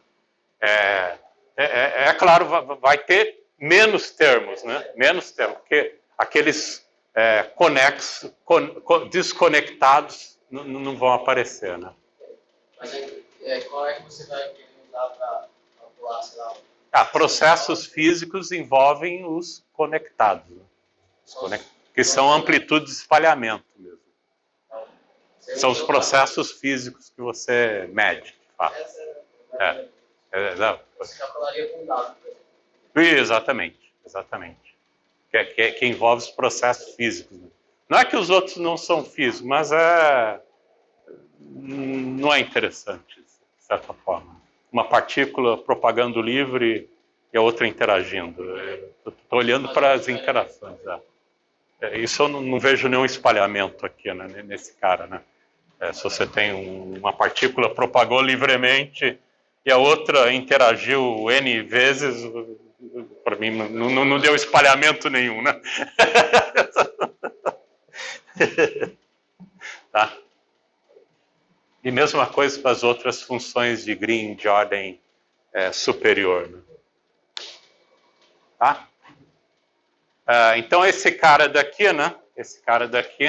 É claro, vai ter menos termos, né? Menos termos, porque aqueles desconectados não vão aparecer, né? Mas qual é que você vai querer usar para calcular, sei lá? Processos físicos envolvem os conectados, né? Que são amplitude de espalhamento mesmo. São os processos físicos que você mede, de fato. Você calcularia com dado, por exemplo. Exatamente. Que envolve os processos físicos. Né? Não é que os outros não são físicos, mas não é interessante, de certa forma. Uma partícula propagando livre e a outra interagindo. Estou olhando para as interações. Isso eu não vejo nenhum espalhamento aqui, né, nesse cara, né? Se você tem uma partícula propagou livremente e a outra interagiu N vezes, para mim não deu espalhamento nenhum, né? Tá? E mesma coisa para as outras funções de Green de ordem superior. Né? Tá? Então esse cara daqui, né? Esse cara daqui,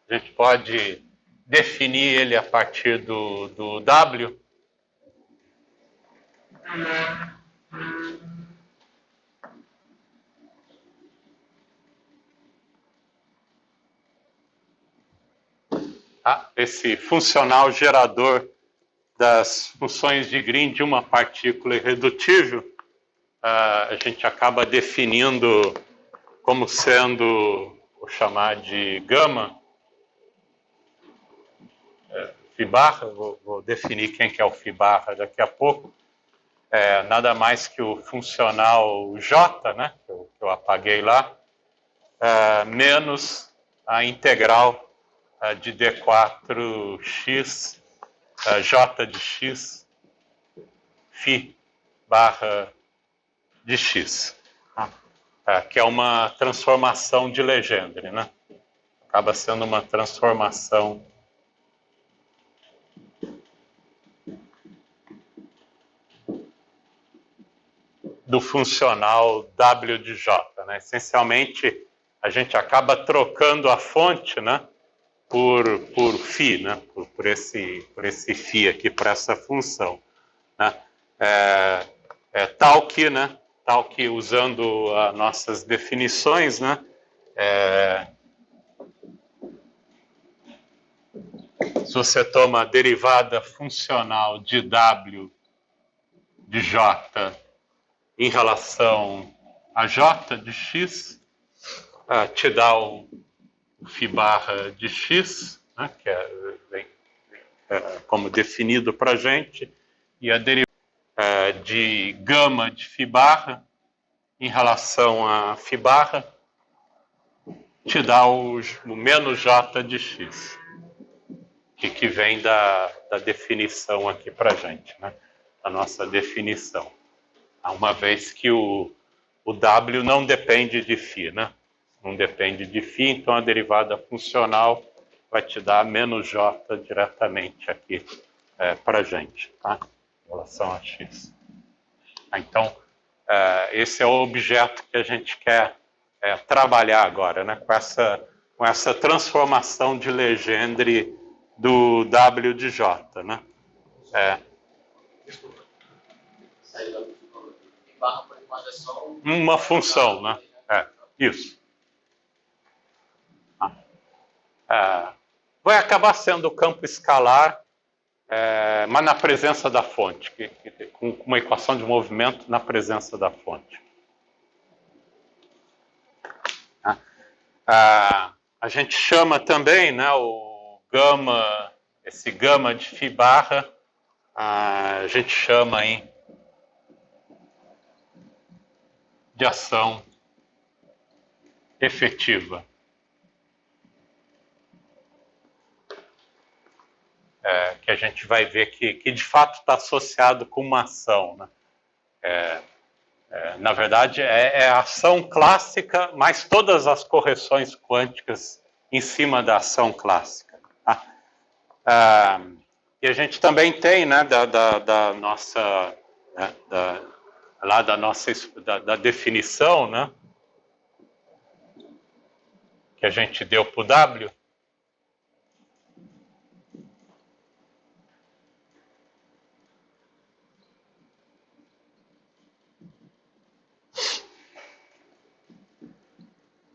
a gente pode definir ele a partir do W. Tá? Esse funcional gerador das funções de Green de uma partícula irredutível, a gente acaba definindo como sendo, vou chamar de gama, φ barra, vou definir quem que é o φ barra daqui a pouco, nada mais que o funcional J, né, que eu apaguei lá, menos a integral de D4x, J de x, φ barra de x, que é uma transformação de Legendre, né? Acaba sendo uma transformação do funcional W de J, né? Essencialmente, a gente acaba trocando a fonte, né, por φ, né? Por esse φ aqui, por essa função, né? Tal que usando as nossas definições, né? Se você toma a derivada funcional de W de J em relação a J de x, te dá o φ barra de x, né, que vem como definido para a gente, e a derivada de gama de φ barra em relação a φ barra te dá o menos J de x, que vem da definição aqui para a gente, né, a nossa definição. Uma vez que o W não depende de φ, né? Não depende de φ, então a derivada funcional vai te dar menos J diretamente aqui para a gente, tá? Em relação a x. Então, esse é o objeto que a gente quer trabalhar agora, né? Com essa transformação de Legendre do W de J, né? Desculpa. Barra por enquanto é só uma função, né? Isso. Vai acabar sendo o campo escalar, mas na presença da fonte, com uma equação de movimento na presença da fonte. A gente chama também, né, o gama, esse gama de φ barra, a gente chama aí de ação efetiva. que a gente vai ver que de fato está associado com uma ação, né? Na verdade, é a ação clássica, mais todas as correções quânticas em cima da ação clássica. Tá? E a gente também tem, né, da nossa, né, da definição, né, que a gente deu para o W.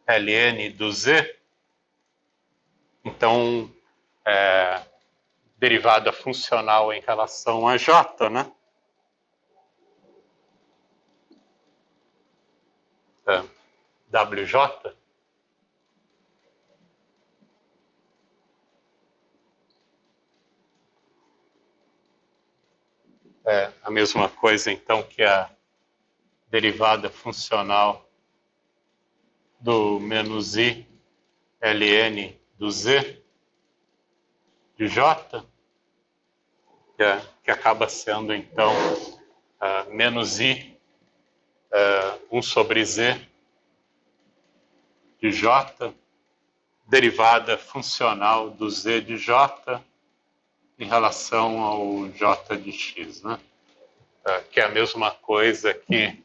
Ln do Z. Então, derivada funcional em relação a J, né? WJ. É a mesma coisa, então, que a derivada funcional do menos I ln do Z de J, que acaba sendo, então, menos I 1 sobre Z de J, derivada funcional do Z de J em relação ao J de X, né? Que é a mesma coisa que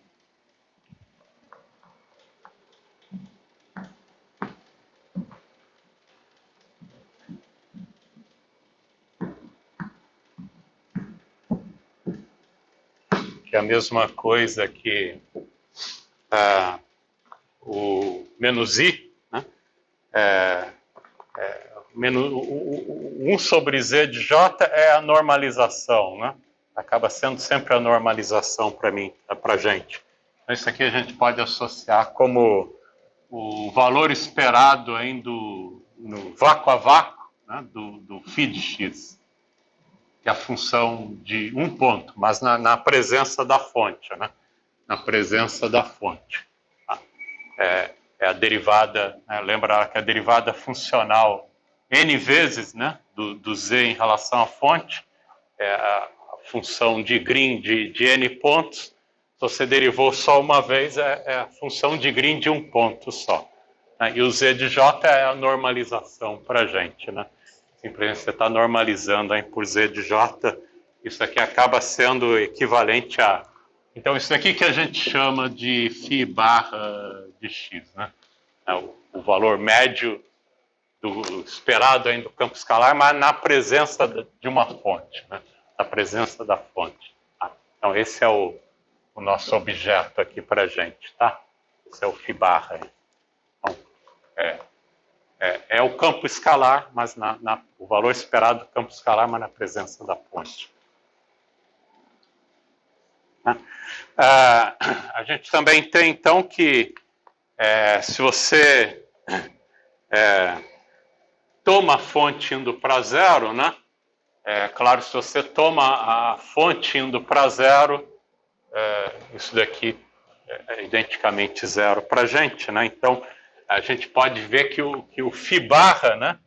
o menos I, né? Menos, 1 sobre Z de J é a normalização, né? Acaba sendo sempre a normalização para mim, para a gente. Então, isso aqui a gente pode associar como o valor esperado aí no vácuo a vácuo, né? do φ de x, que é a função de um ponto, mas na presença da fonte, né? Na presença da fonte. Tá? É a derivada, né? Lembra que a derivada funcional n vezes, né, do z em relação à fonte, é a função de Green de n pontos. Se você derivou só uma vez, é a função de Green de um ponto só. Né? E o z de j é a normalização para a gente, né? Simplesmente você está normalizando aí por z de j, isso aqui acaba sendo equivalente a... Então, isso aqui que a gente chama de φ barra de x, né? O valor médio do esperado aí do campo escalar, mas na presença de uma fonte, né? Na presença da fonte. Tá? Então, esse é o nosso objeto aqui para a gente, tá? Esse é o φ barra. Então, é o campo escalar, mas o valor esperado do campo escalar, mas na presença da fonte. A gente também tem, então, que se você toma a fonte indo para zero, né? Claro, se você toma a fonte indo para zero, isso daqui é identicamente zero para a gente, né? Então, a gente pode ver que o φ barra, né?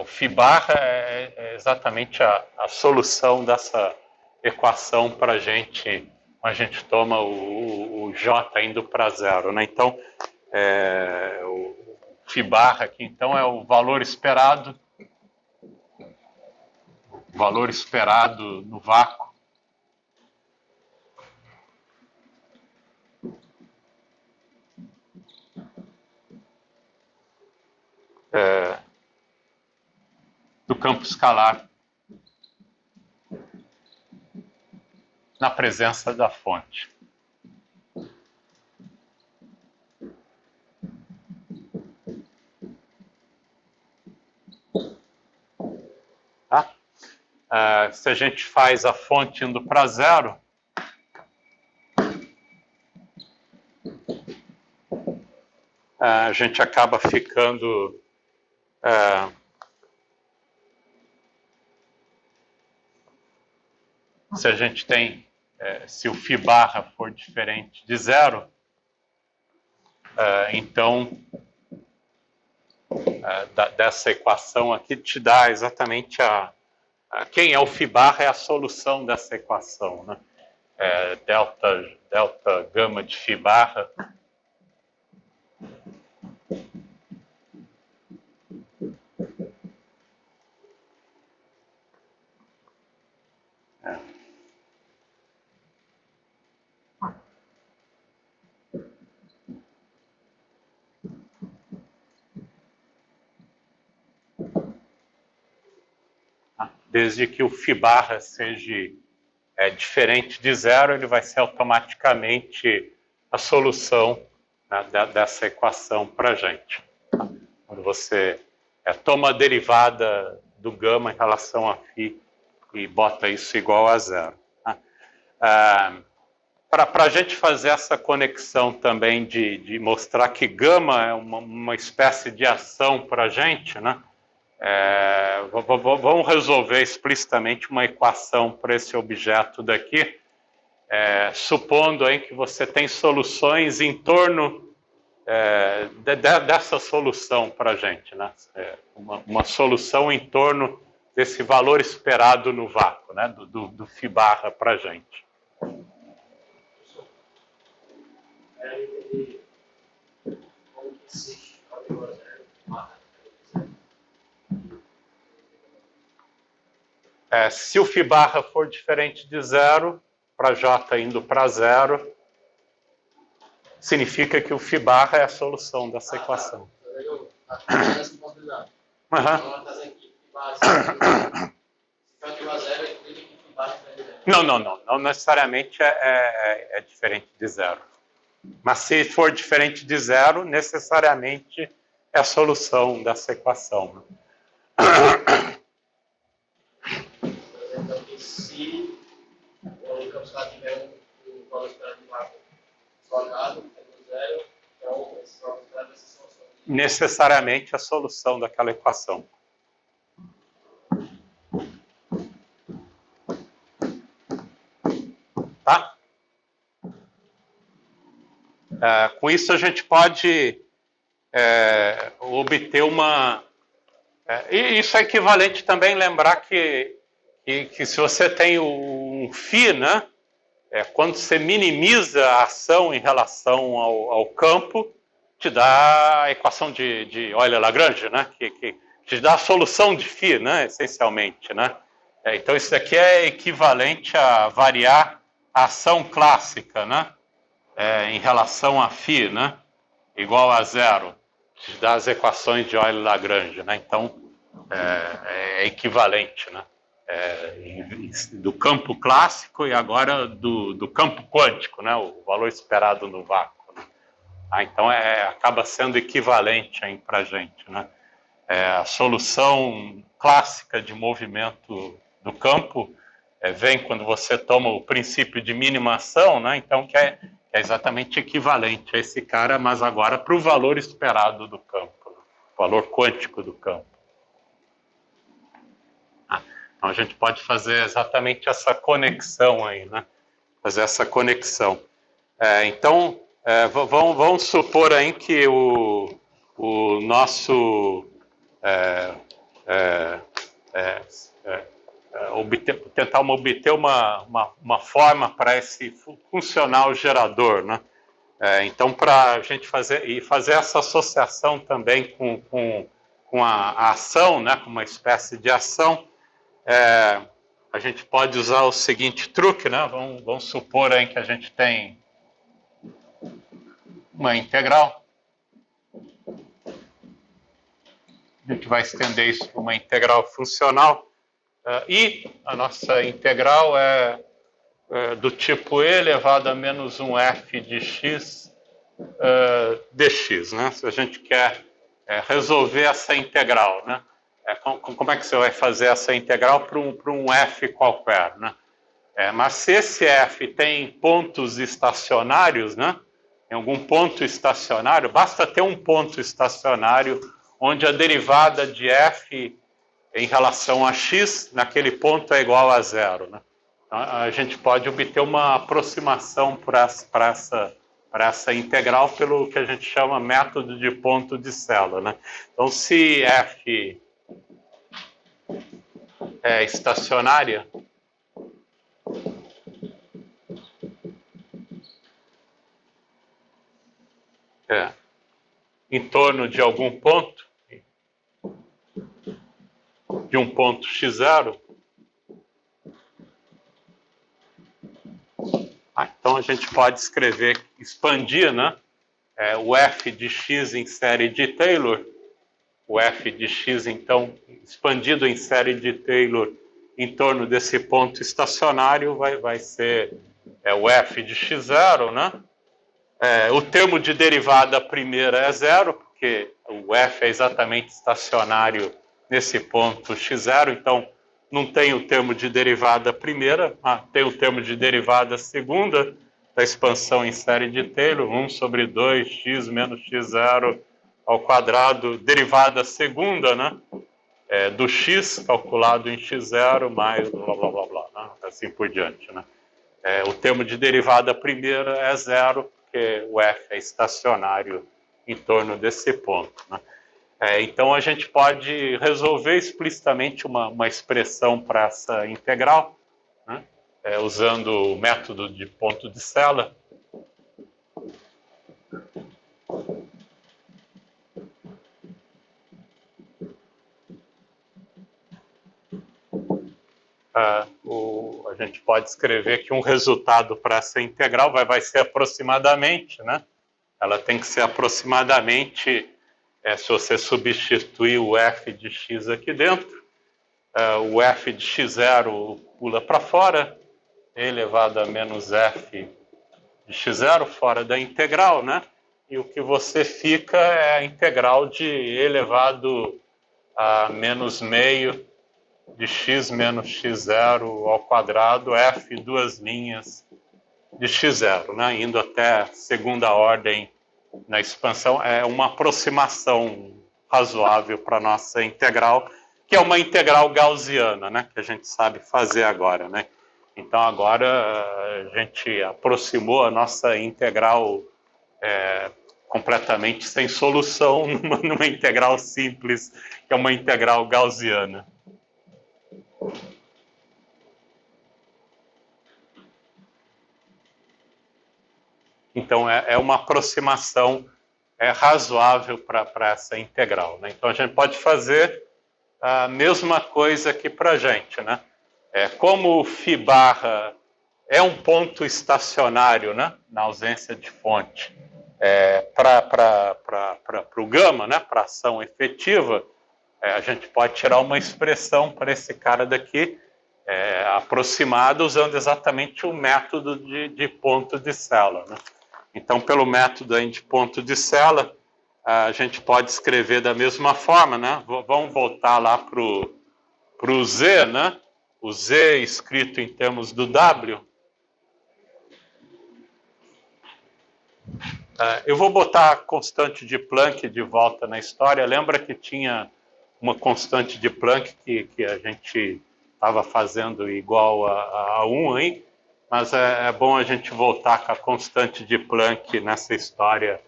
O φ barra é exatamente a solução dessa equação para a gente, quando a gente toma o J indo para zero, né? Então, o φ barra aqui, então, é o valor esperado no vácuo do campo escalar na presença da fonte. Tá? Se a gente faz a fonte indo para zero, a gente acaba ficando se a gente tem, se o φ barra for diferente de zero, então dessa equação aqui te dá exatamente Quem é o φ barra é a solução dessa equação, né? Delta gama de φ barra. Desde que o φ barra seja diferente de zero, ele vai ser automaticamente a solução, né, dessa equação para a gente. Quando você toma a derivada do gama em relação a φ e bota isso igual a zero. Para a gente fazer essa conexão também de mostrar que gama é uma espécie de ação para a gente, né? Vamos resolver explicitamente uma equação para esse objeto daqui, supondo aí que você tem soluções em torno dessa solução para a gente, né? Uma solução em torno desse valor esperado no vácuo, né? do φ barra para a gente. Se o φ barra for diferente de zero, para J indo para zero, significa que o φ barra é a solução dessa equação. Não necessariamente é diferente de zero. Mas se for diferente de zero, necessariamente é a solução dessa equação. Então, se o campo tiver um valor esperado de vácuo isolado, zero, então esse valor esperado vai ser a solução. Necessariamente a solução daquela equação. Tá? Com isso a gente pode obter uma... e isso é equivalente também lembrar que se você tem um φ, né? Quando você minimiza a ação em relação ao campo, te dá a equação de Euler-Lagrange, né? Que te dá a solução de φ, né? Essencialmente, né? Então isso daqui é equivalente a variar a ação clássica, né? Em relação a φ, né? Igual a zero, te dá as equações de Euler-Lagrange, né? Então é equivalente, né? Do campo clássico e agora do campo quântico, né? O valor esperado no vácuo. Né? Então acaba sendo equivalente para a gente, né? A solução clássica de movimento do campo vem quando você toma o princípio de minimação, né? Então que é exatamente equivalente a esse cara, mas agora para o valor esperado do campo, né? O valor quântico do campo. Então a gente pode fazer exatamente essa conexão aí, né? Fazer essa conexão. Então, vamos supor aí que o nosso... tentar obter uma forma para esse funcional gerador, né? Então, para a gente fazer essa associação também com a ação, né? Com uma espécie de ação, a gente pode usar o seguinte truque, né? Vamos supor aí que a gente tem uma integral. A gente vai estender isso para uma integral funcional. E a nossa integral é do tipo e elevado a menos 1f de x dx, né? Se a gente quer resolver essa integral, né? Como é que você vai fazer essa integral para um f qualquer, né? Mas se esse f tem pontos estacionários, né? Em algum ponto estacionário, basta ter um ponto estacionário onde a derivada de f em relação a x, naquele ponto é igual a zero, né? Então, a gente pode obter uma aproximação para essa integral pelo que a gente chama método de ponto de Celan, né? Então, se f estacionária. Em torno de algum ponto, de um ponto x0. Então a gente pode escrever, expandir, né? O f de x em série de Taylor, o f de x, então, expandido em série de Taylor em torno desse ponto estacionário, vai ser o f de x0, né? O termo de derivada primeira é zero, porque o f é exatamente estacionário nesse ponto x0, então não tem o termo de derivada primeira, tem o termo de derivada segunda, da expansão em série de Taylor, 1 sobre 2x menos x0 ao quadrado, derivada segunda, né? Do x calculado em x0 mais blá blá blá blá, né? Assim por diante, né? O termo de derivada primeira é zero, porque o f é estacionário em torno desse ponto, né? Então a gente pode resolver explicitamente uma expressão para essa integral, né? Usando o método de ponto de Sela. A gente pode escrever que um resultado para essa integral vai ser aproximadamente, né? Ela tem que ser aproximadamente, se você substituir o f de x aqui dentro, o f de x0 pula para fora, e elevado a menos f de x0 fora da integral, né? E o que você fica é a integral de e elevado a menos meio de x menos x0 ao quadrado, f duas linhas de x0, né? Indo até segunda ordem na expansão. É uma aproximação razoável para a nossa integral, que é uma integral gaussiana, né? Que a gente sabe fazer agora, né? Então agora a gente aproximou a nossa integral completamente sem solução numa integral simples, que é uma integral gaussiana. Então é uma aproximação razoável para essa integral, né? Então a gente pode fazer a mesma coisa aqui para a gente, né? Como o φ barra é um ponto estacionário, né? Na ausência de fonte, para o gama, né? Para a ação efetiva, a gente pode tirar uma expressão para esse cara daqui, aproximada, usando exatamente o método de ponto de Sela, né? Então, pelo método aí de ponto de Sela, a gente pode escrever da mesma forma, né? Vamos voltar lá para o Z, né? O Z escrito em termos do W. Eu vou botar a constante de Planck de volta na história. Lembra que tinha uma constante de Planck que a gente estava fazendo igual a 1 aí? Mas é bom a gente voltar com a constante de Planck nessa história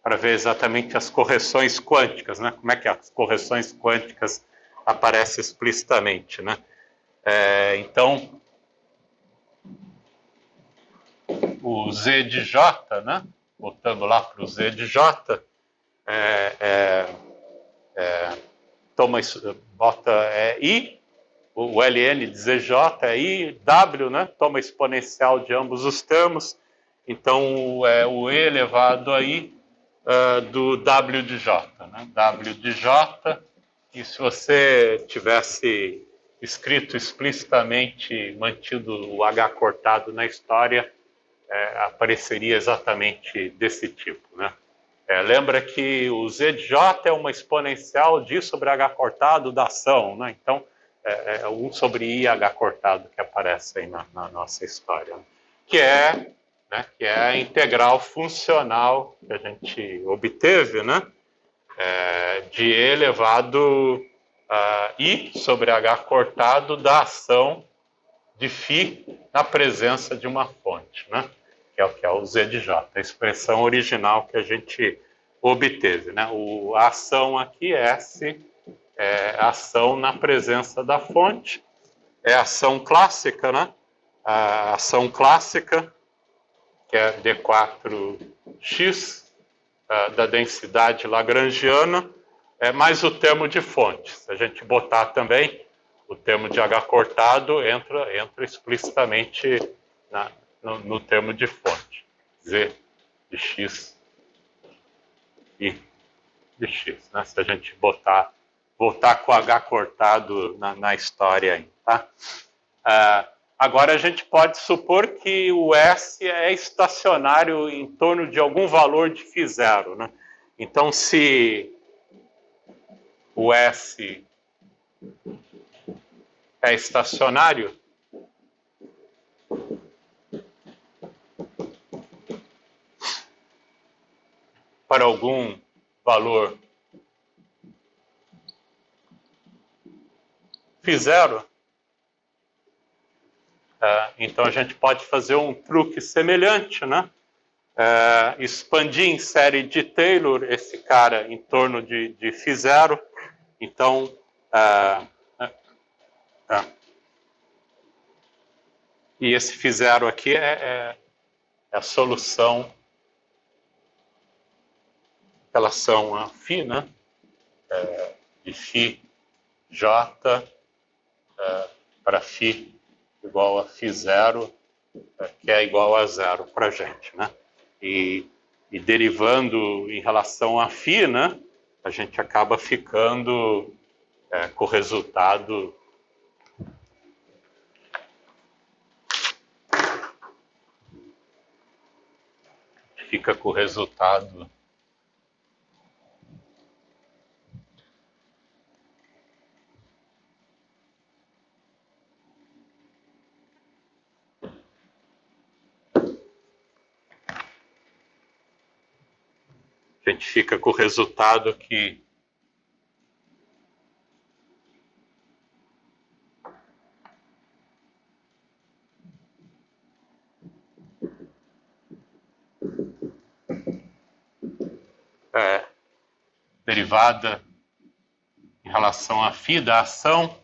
para ver exatamente as correções quânticas, né? Como é que as correções quânticas aparecem explicitamente, né? Então, o Z de J, né? Voltando lá para o Z de J, bota I, o ln de ZJ é I, W, né? Toma exponencial de ambos os termos, então o E elevado a I do W de J, né? W de J, e se você tivesse escrito explicitamente, mantido o H cortado na história, apareceria exatamente desse tipo, né? Lembra que o Z de J é uma exponencial de I sobre H cortado da ação, né? Então, 1 sobre I H cortado que aparece aí na nossa história, né? Que é a integral funcional que a gente obteve, né? De E elevado a I sobre H cortado da ação de φ na presença de uma fonte, né? Que é o Z de J, a expressão original que a gente obteve, né? A ação aqui, S, a ação na presença da fonte, é a ação clássica, né? A ação clássica, que é D4x, da densidade lagrangiana, mais o termo de fonte. Se a gente botar também o termo de H cortado, entra explicitamente no termo de fonte. Z de x e de x, né? Se a gente voltar com o H cortado na história aí, tá? Agora a gente pode supor que o S é estacionário em torno de algum valor de φ0, né? Então, se o S é estacionário, para algum valor φ0, então a gente pode fazer um truque semelhante, né? Expandir em série de Taylor esse cara em torno de φ0. Então, e esse φ0 aqui é a solução em relação a φ, né? De φ j para φ igual a φ0, que é igual a 0 para a gente, né? E derivando em relação a φ, né? A gente acaba ficando com o resultado que derivada em relação a φ da ação.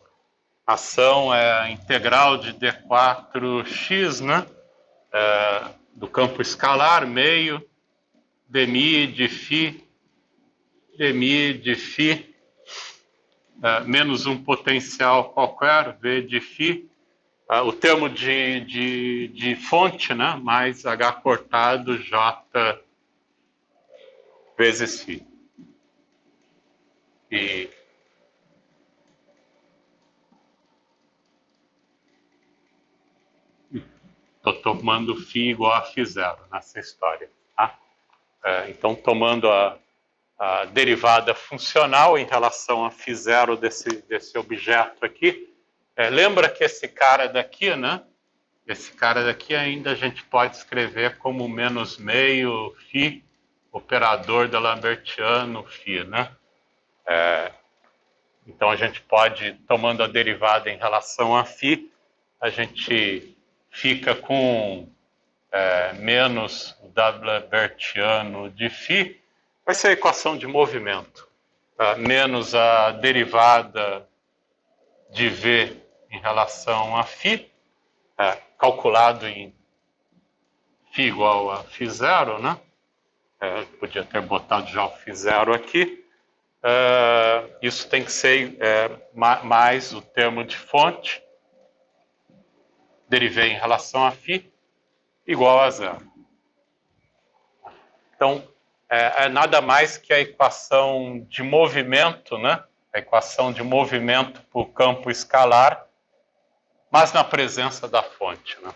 A ação é a integral de D4x, né? Do campo escalar, meio, dmi de φ, menos um potencial qualquer, V de φ, o termo de fonte, né? Mais H cortado, J vezes φ. E estou tomando φ igual a φ0 nessa história, tá? Então, tomando a derivada funcional em relação a φ0 desse objeto aqui, lembra que esse cara daqui, né? Esse cara daqui ainda a gente pode escrever como menos meio φ, operador de Lambertiano φ, né? Então a gente pode, tomando a derivada em relação a φ, a gente fica com menos o Lambertiano de φ, vai ser a equação de movimento, menos a derivada de V em relação a φ, calculado em φ igual a φ0, né? Podia ter botado já o φ0 aqui. Isso tem que ser mais o termo de fonte, derivei em relação a φ, igual a 0. Então, é nada mais que a equação de movimento, né? A equação de movimento por campo escalar, mas na presença da fonte, né?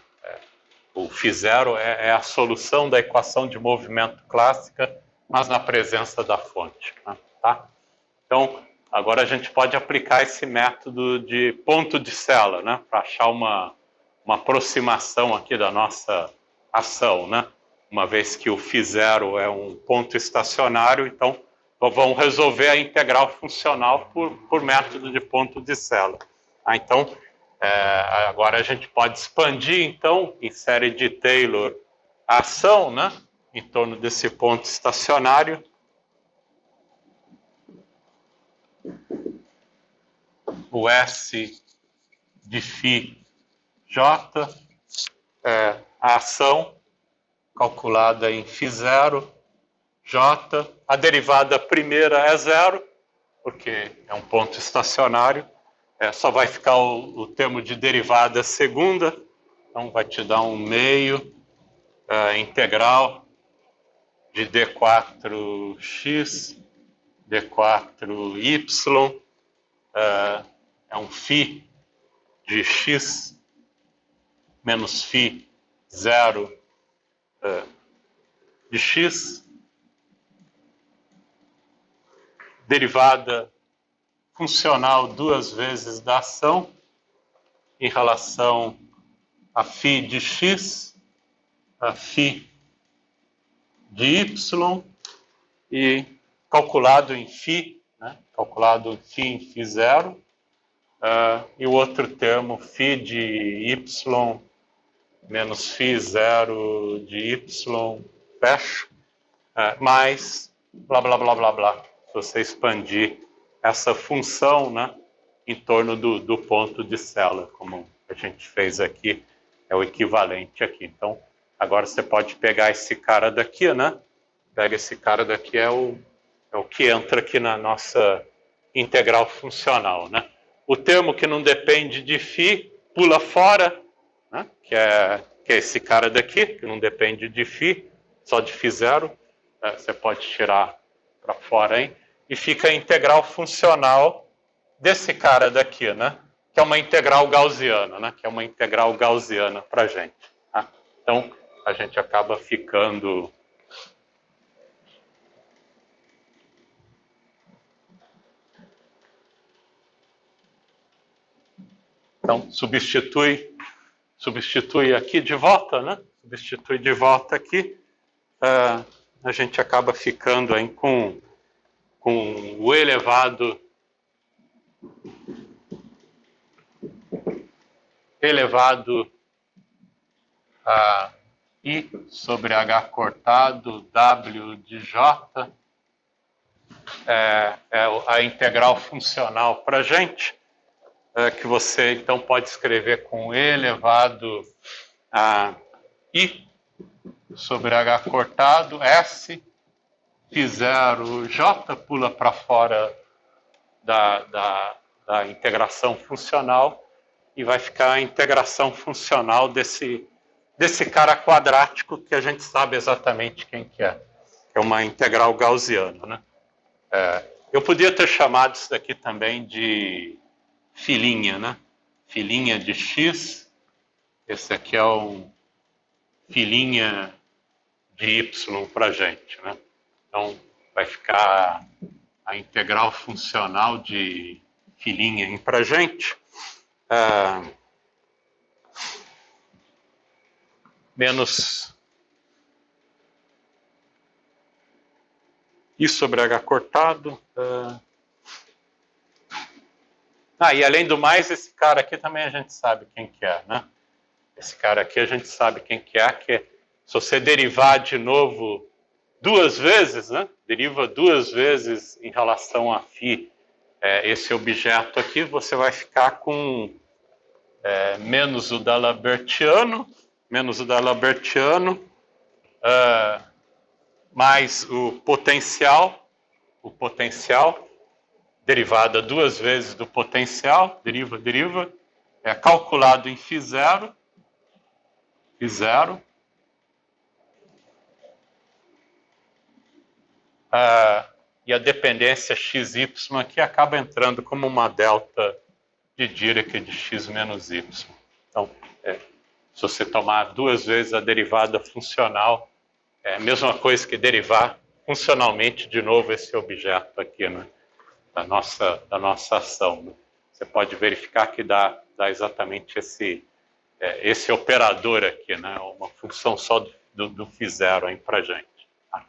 O φ0 é a solução da equação de movimento clássica, mas na presença da fonte, né? Tá? Então, agora a gente pode aplicar esse método de ponto de Sella, né? Para achar uma aproximação aqui da nossa ação, né? Uma vez que o φ0 é um ponto estacionário, então vamos resolver a integral funcional por método de ponto de Sella. Então, agora a gente pode expandir, então, em série de Taylor, a ação, né? Em torno desse ponto estacionário. O S de φ j, a ação calculada em φ0, j, a derivada primeira é zero, porque é um ponto estacionário, só vai ficar o termo de derivada segunda, então vai te dar um meio integral de d4x, d4y, é um φ de x menos φ 0 de x, derivada funcional duas vezes da ação em relação a φ de x, a φ de y, e calculado em φ, né? Calculado em φ em φ0, e o outro termo φ de y menos φ0 de y, fecho, mais blá, blá, blá, blá, blá. Se você expandir essa função, né, em torno do ponto de Celer, como a gente fez aqui, é o equivalente aqui. Então, agora você pode pegar esse cara daqui, né? Pega esse cara daqui, é o que entra aqui na nossa integral funcional, né? O termo que não depende de φ pula fora, né? Que é esse cara daqui, que não depende de φ, só de φ0. Você pode tirar para fora, hein? E fica a integral funcional desse cara daqui, né? Que é uma integral gaussiana, né? Que é uma integral gaussiana para a gente. Tá? Então, a gente acaba ficando... Então, substitui aqui de volta, né? Substitui de volta aqui. A gente acaba ficando aí com o elevado a I sobre H cortado W de J, é a integral funcional para a gente, que você então pode escrever com E elevado a I sobre H cortado, S, φ0 J, pula para fora da integração funcional, e vai ficar a integração funcional desse cara quadrático que a gente sabe exatamente quem que é uma integral gaussiana, né? Eu podia ter chamado isso daqui também de filinha, né? Filinha de x, esse aqui é um filinha de y para a gente, né? Então, vai ficar a integral funcional de filinha para a gente, menos I sobre H cortado. E além do mais, esse cara aqui também a gente sabe quem que é, né? Esse cara aqui a gente sabe quem que é, que se você derivar de novo duas vezes, né? Deriva duas vezes em relação a φ, esse objeto aqui, você vai ficar com menos o D'Alabertiano, mais o potencial, derivada duas vezes do potencial, deriva, é calculado em φ0, e a dependência xy aqui acaba entrando como uma delta de Dirac de x menos y. Então, se você tomar duas vezes a derivada funcional, é a mesma coisa que derivar funcionalmente de novo esse objeto aqui, né? Da nossa ação. Né? Você pode verificar que dá exatamente esse operador aqui, né? Uma função só do φ0 aí para a gente. Tá?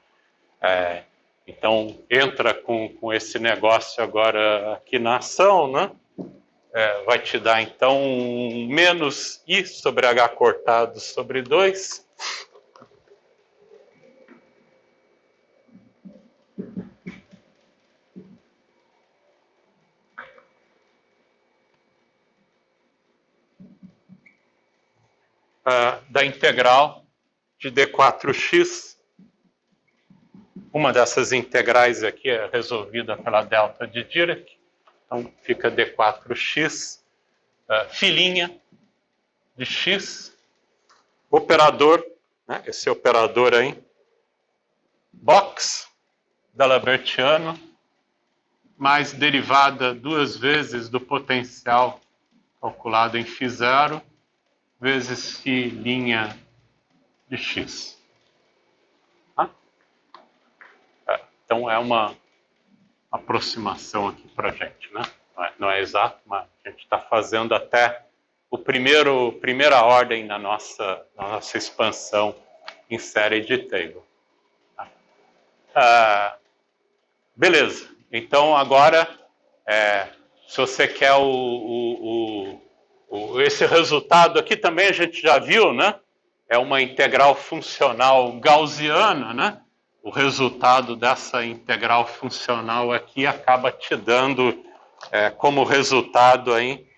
Então, entra com esse negócio agora aqui na ação, né? Vai te dar, então, menos I sobre H cortado sobre 2. da integral de d4x. Uma dessas integrais aqui é resolvida pela delta de Dirac. Então, fica d4x, filinha de x, operador, né, esse operador aí, box, d'Alabertiano, mais derivada 2 vezes do potencial calculado em φ0, vezes filinha de x. Então, é uma aproximação aqui para a gente, né? Não é exato, mas a gente está fazendo até primeira ordem na nossa expansão em série de table. Beleza. Então, agora, se você quer esse resultado aqui também a gente já viu, né? É uma integral funcional gaussiana, né? O resultado dessa integral funcional aqui acaba te dando como resultado aí,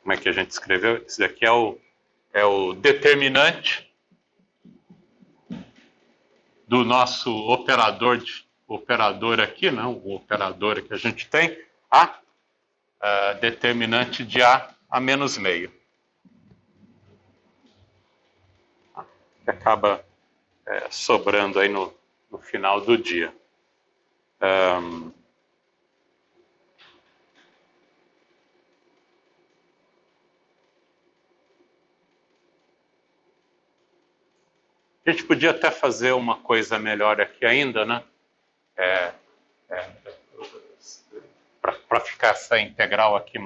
como é que a gente escreveu? Esse daqui é o determinante do nosso operador aqui, não, o operador que a gente tem, determinante de a menos meio. Que acaba sobrando aí no final do dia. A gente podia até fazer uma coisa melhor aqui ainda, né? Para ficar essa integral aqui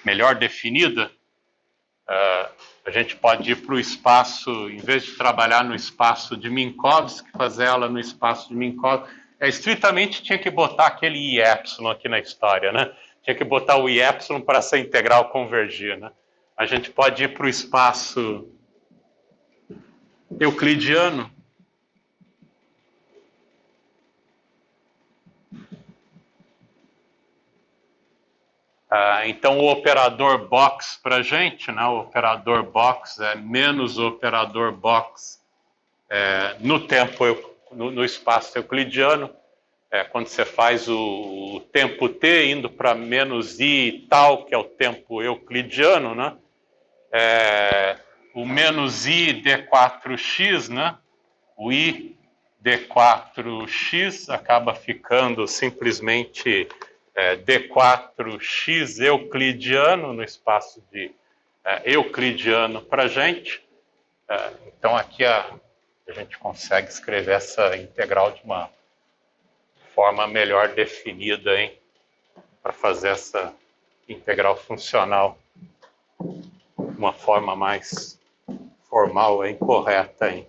melhor definida, a gente pode ir para o espaço, em vez de trabalhar no espaço de Minkowski, fazer ela no espaço de Minkowski. Estritamente tinha que botar aquele I epsilon aqui na história, né? Tinha que botar o I epsilon para essa integral convergir, né? A gente pode ir para o espaço euclidiano. Então, o operador box para a gente, né, o operador box é menos o operador box no espaço euclidiano. Quando você faz o tempo t indo para menos i tal, que é o tempo euclidiano, né, o menos i d4x, né, o i d4x acaba ficando simplesmente d4x euclidiano no espaço de euclidiano para a gente. Então, aqui a gente consegue escrever essa integral de uma forma melhor definida, hein, para fazer essa integral funcional de uma forma mais formal, hein, correta. Hein.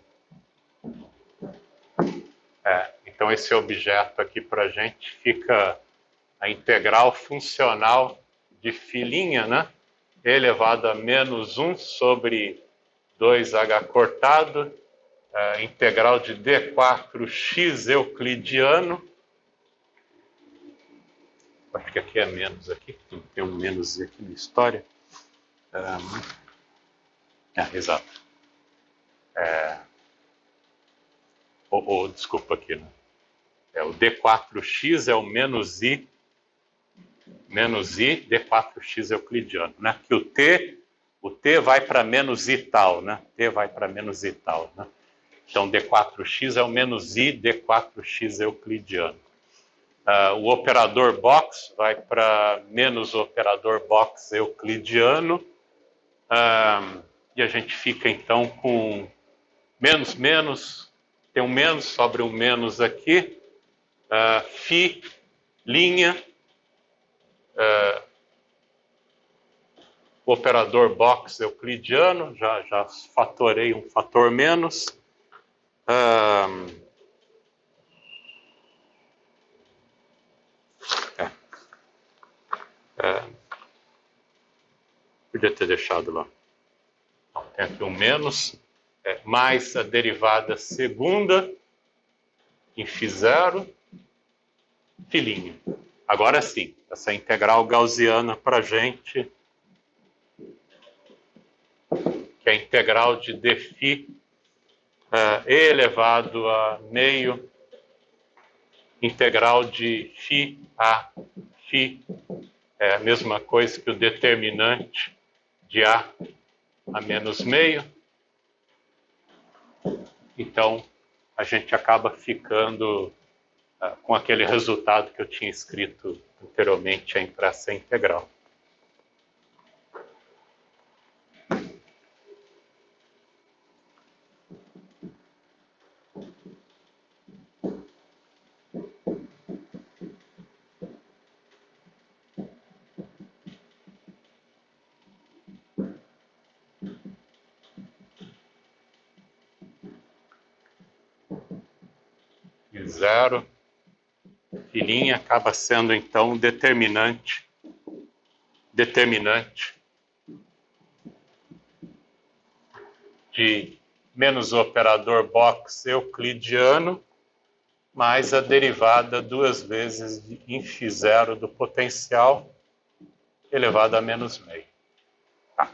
Então, esse objeto aqui para a gente fica a integral funcional de filinha, né? E elevado a menos 1 sobre 2h cortado, integral de d4x euclidiano. Acho que aqui é menos, aqui tem um menos aqui na história. Exato. Desculpa aqui, né? O d4x é o menos i d4x euclidiano, né? Que o t vai para menos i tal, né? T vai para menos i tal, né? Então, d4x é o menos i d4x euclidiano. O operador box vai para menos o operador box euclidiano. E a gente fica, então, com menos, tem um menos, sobra um menos aqui. Φ, linha, o operador box euclidiano, já fatorei um fator menos. Podia ter deixado lá. Então, tem aqui um menos, mais a derivada segunda em φ0, filinha. Agora sim, essa integral gaussiana para a gente, que é a integral de dφ e elevado a meio, integral de φ a φ, é a mesma coisa que o determinante de a menos meio. Então, a gente acaba ficando com aquele resultado que eu tinha escrito anteriormente aí para essa integral. E zero, filhinha, acaba sendo então determinante de menos o operador box euclidiano mais a derivada duas vezes de φ0 do potencial elevado a menos meio. Tá.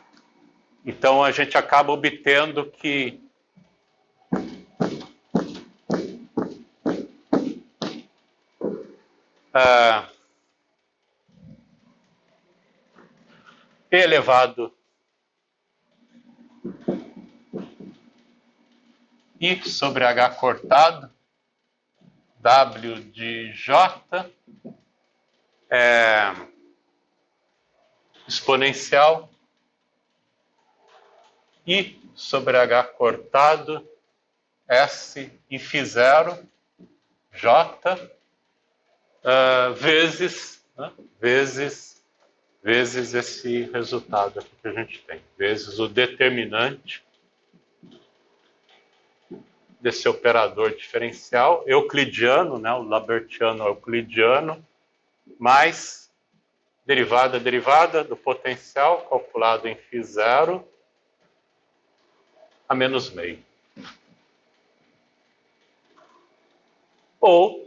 Então a gente acaba obtendo que E elevado I sobre H cortado, W de J, exponencial I sobre H cortado, S e φ0, J, vezes esse resultado aqui que a gente tem, vezes o determinante desse operador diferencial euclidiano, né, o Labertiano euclidiano, mais derivada do potencial calculado em φ0 a menos meio. Ou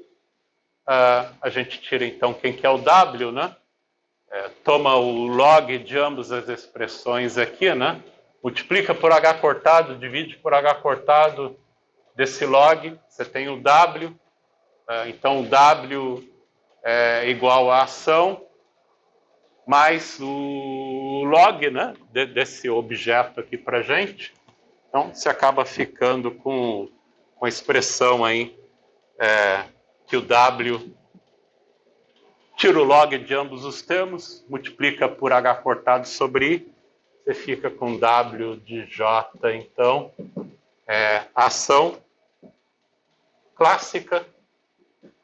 a gente tira então quem que é o W, né? Toma o log de ambas as expressões aqui, né? Multiplica por H cortado, divide por H cortado desse log, você tem o W, então o W é igual a ação, mais o log, né, desse objeto aqui para gente. Então você acaba ficando com a expressão aí, que o W tira o log de ambos os termos, multiplica por H cortado sobre I, você fica com W de J, então, ação clássica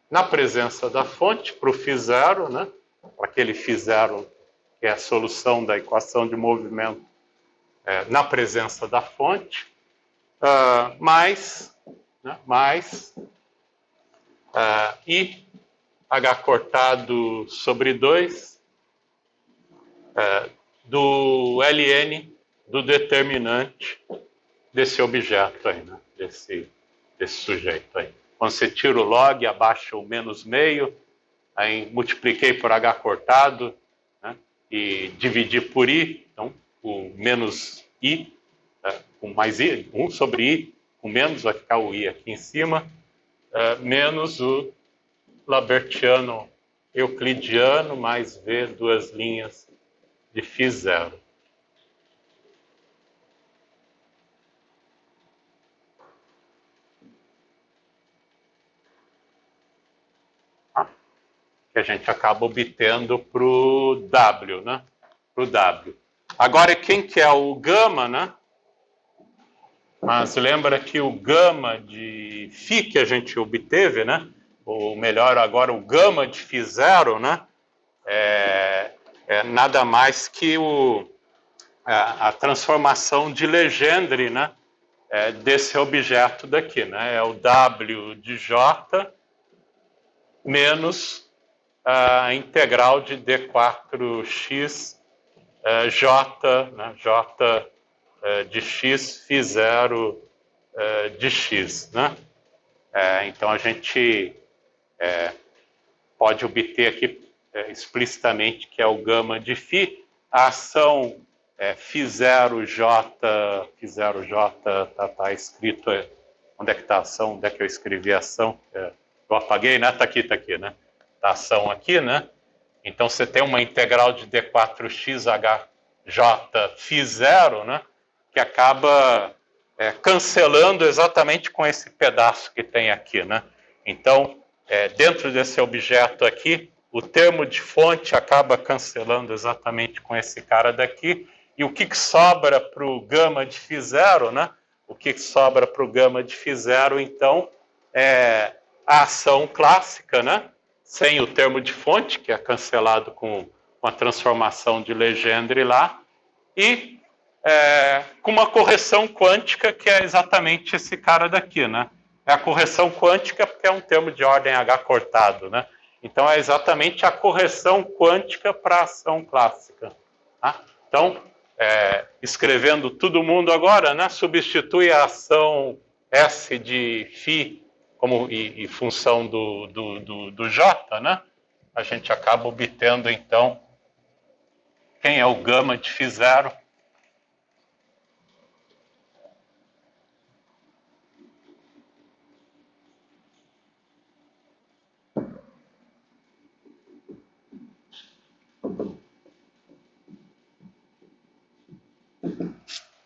na presença da fonte para o φ0, né? Para aquele φ0 que é a solução da equação de movimento na presença da fonte, mais I H cortado sobre 2 do ln do determinante desse objeto aí, né? Desse sujeito aí. Quando você tira o log, abaixa o menos meio, aí multipliquei por H cortado, né? E dividi por I, então o menos I, com mais I, 1 sobre I, com menos vai ficar o I aqui em cima, menos o Labertiano euclidiano mais V, duas linhas de φ0. Que a gente acaba obtendo para o W, né? Para o W. Agora, quem que é o gama, né? Mas lembra que o gama de φ que a gente obteve, né? Ou melhor, agora o gama de φ0, né? É nada mais que a transformação de Legendre, né? Desse objeto daqui, né? É o W de J menos a integral de D4x J, né? J de x φ0 de x, né? Então a gente pode obter aqui explicitamente que é o gama de φ. A ação φ0j, tá escrito, onde é que está a ação? Onde é que eu escrevi a ação? Eu apaguei, né? Está aqui, né? Tá a ação aqui, né? Então você tem uma integral de d4xhj φ0, né? Que acaba cancelando exatamente com esse pedaço que tem aqui, né? Então, dentro desse objeto aqui, o termo de fonte acaba cancelando exatamente com esse cara daqui. E o que sobra para o gama de φ0, né? O que sobra para o gama de φ0, então, é a ação clássica, né? Sem o termo de fonte, que é cancelado com a transformação de Legendre lá, e com uma correção quântica, que é exatamente esse cara daqui, né? É a correção quântica porque é um termo de ordem H cortado, né? Então, é exatamente a correção quântica para a ação clássica. Tá? Então, escrevendo todo mundo agora, né? Substitui a ação S de φ como e função do J, né? A gente acaba obtendo, então, quem é o gama de φ0.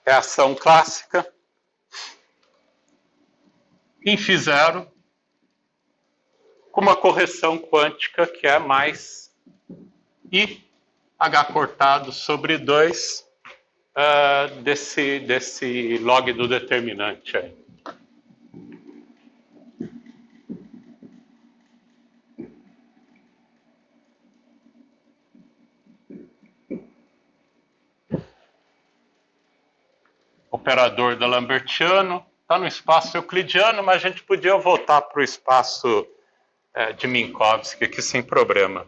É a ação clássica em φ0 com uma correção quântica que é mais I H cortado sobre 2 desse log do determinante aí. Operador da Lambertiano, está no espaço euclidiano, mas a gente podia voltar para o espaço de Minkowski aqui sem problema.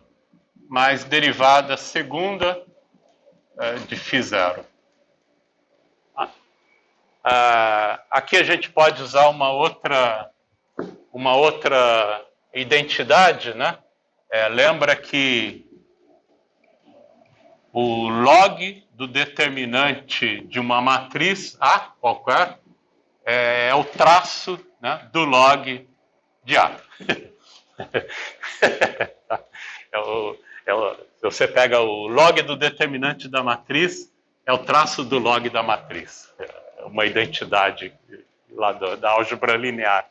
Mas derivada segunda de φ0. Aqui a gente pode usar uma outra identidade, né? Lembra que o log do determinante de uma matriz A qualquer é o traço, né, do log de A. Se você pega o log do determinante da matriz, é o traço do log da matriz. É uma identidade lá da álgebra linear.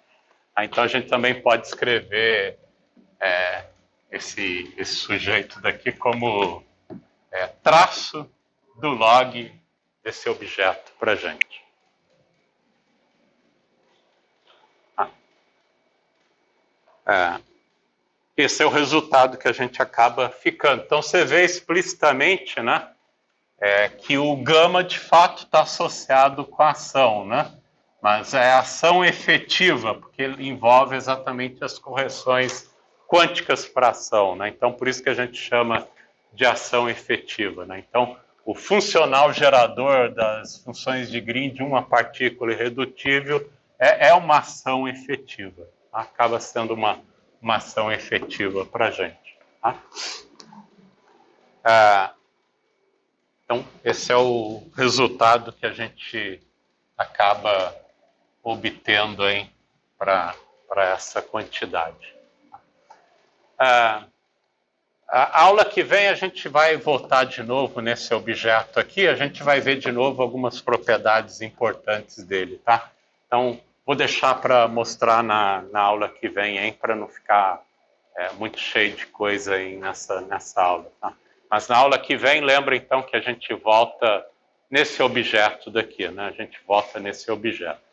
Então a gente também pode escrever esse sujeito daqui como traço do log desse objeto para a gente. Esse é o resultado que a gente acaba ficando. Então você vê explicitamente, né, que o gama de fato está associado com a ação, né? Mas é a ação efetiva, porque ele envolve exatamente as correções quânticas para a ação, né? Então por isso que a gente chama de ação efetiva, né? Então o funcional gerador das funções de Green de uma partícula irredutível é uma ação efetiva. Tá? Acaba sendo uma ação efetiva para a gente. Tá? Então, esse é o resultado que a gente acaba obtendo para essa quantidade. A aula que vem a gente vai voltar de novo nesse objeto aqui, a gente vai ver de novo algumas propriedades importantes dele, tá? Então, vou deixar para mostrar na aula que vem, para não ficar muito cheio de coisa aí nessa aula, tá? Mas na aula que vem, lembra então que a gente volta nesse objeto daqui, né? A gente volta nesse objeto.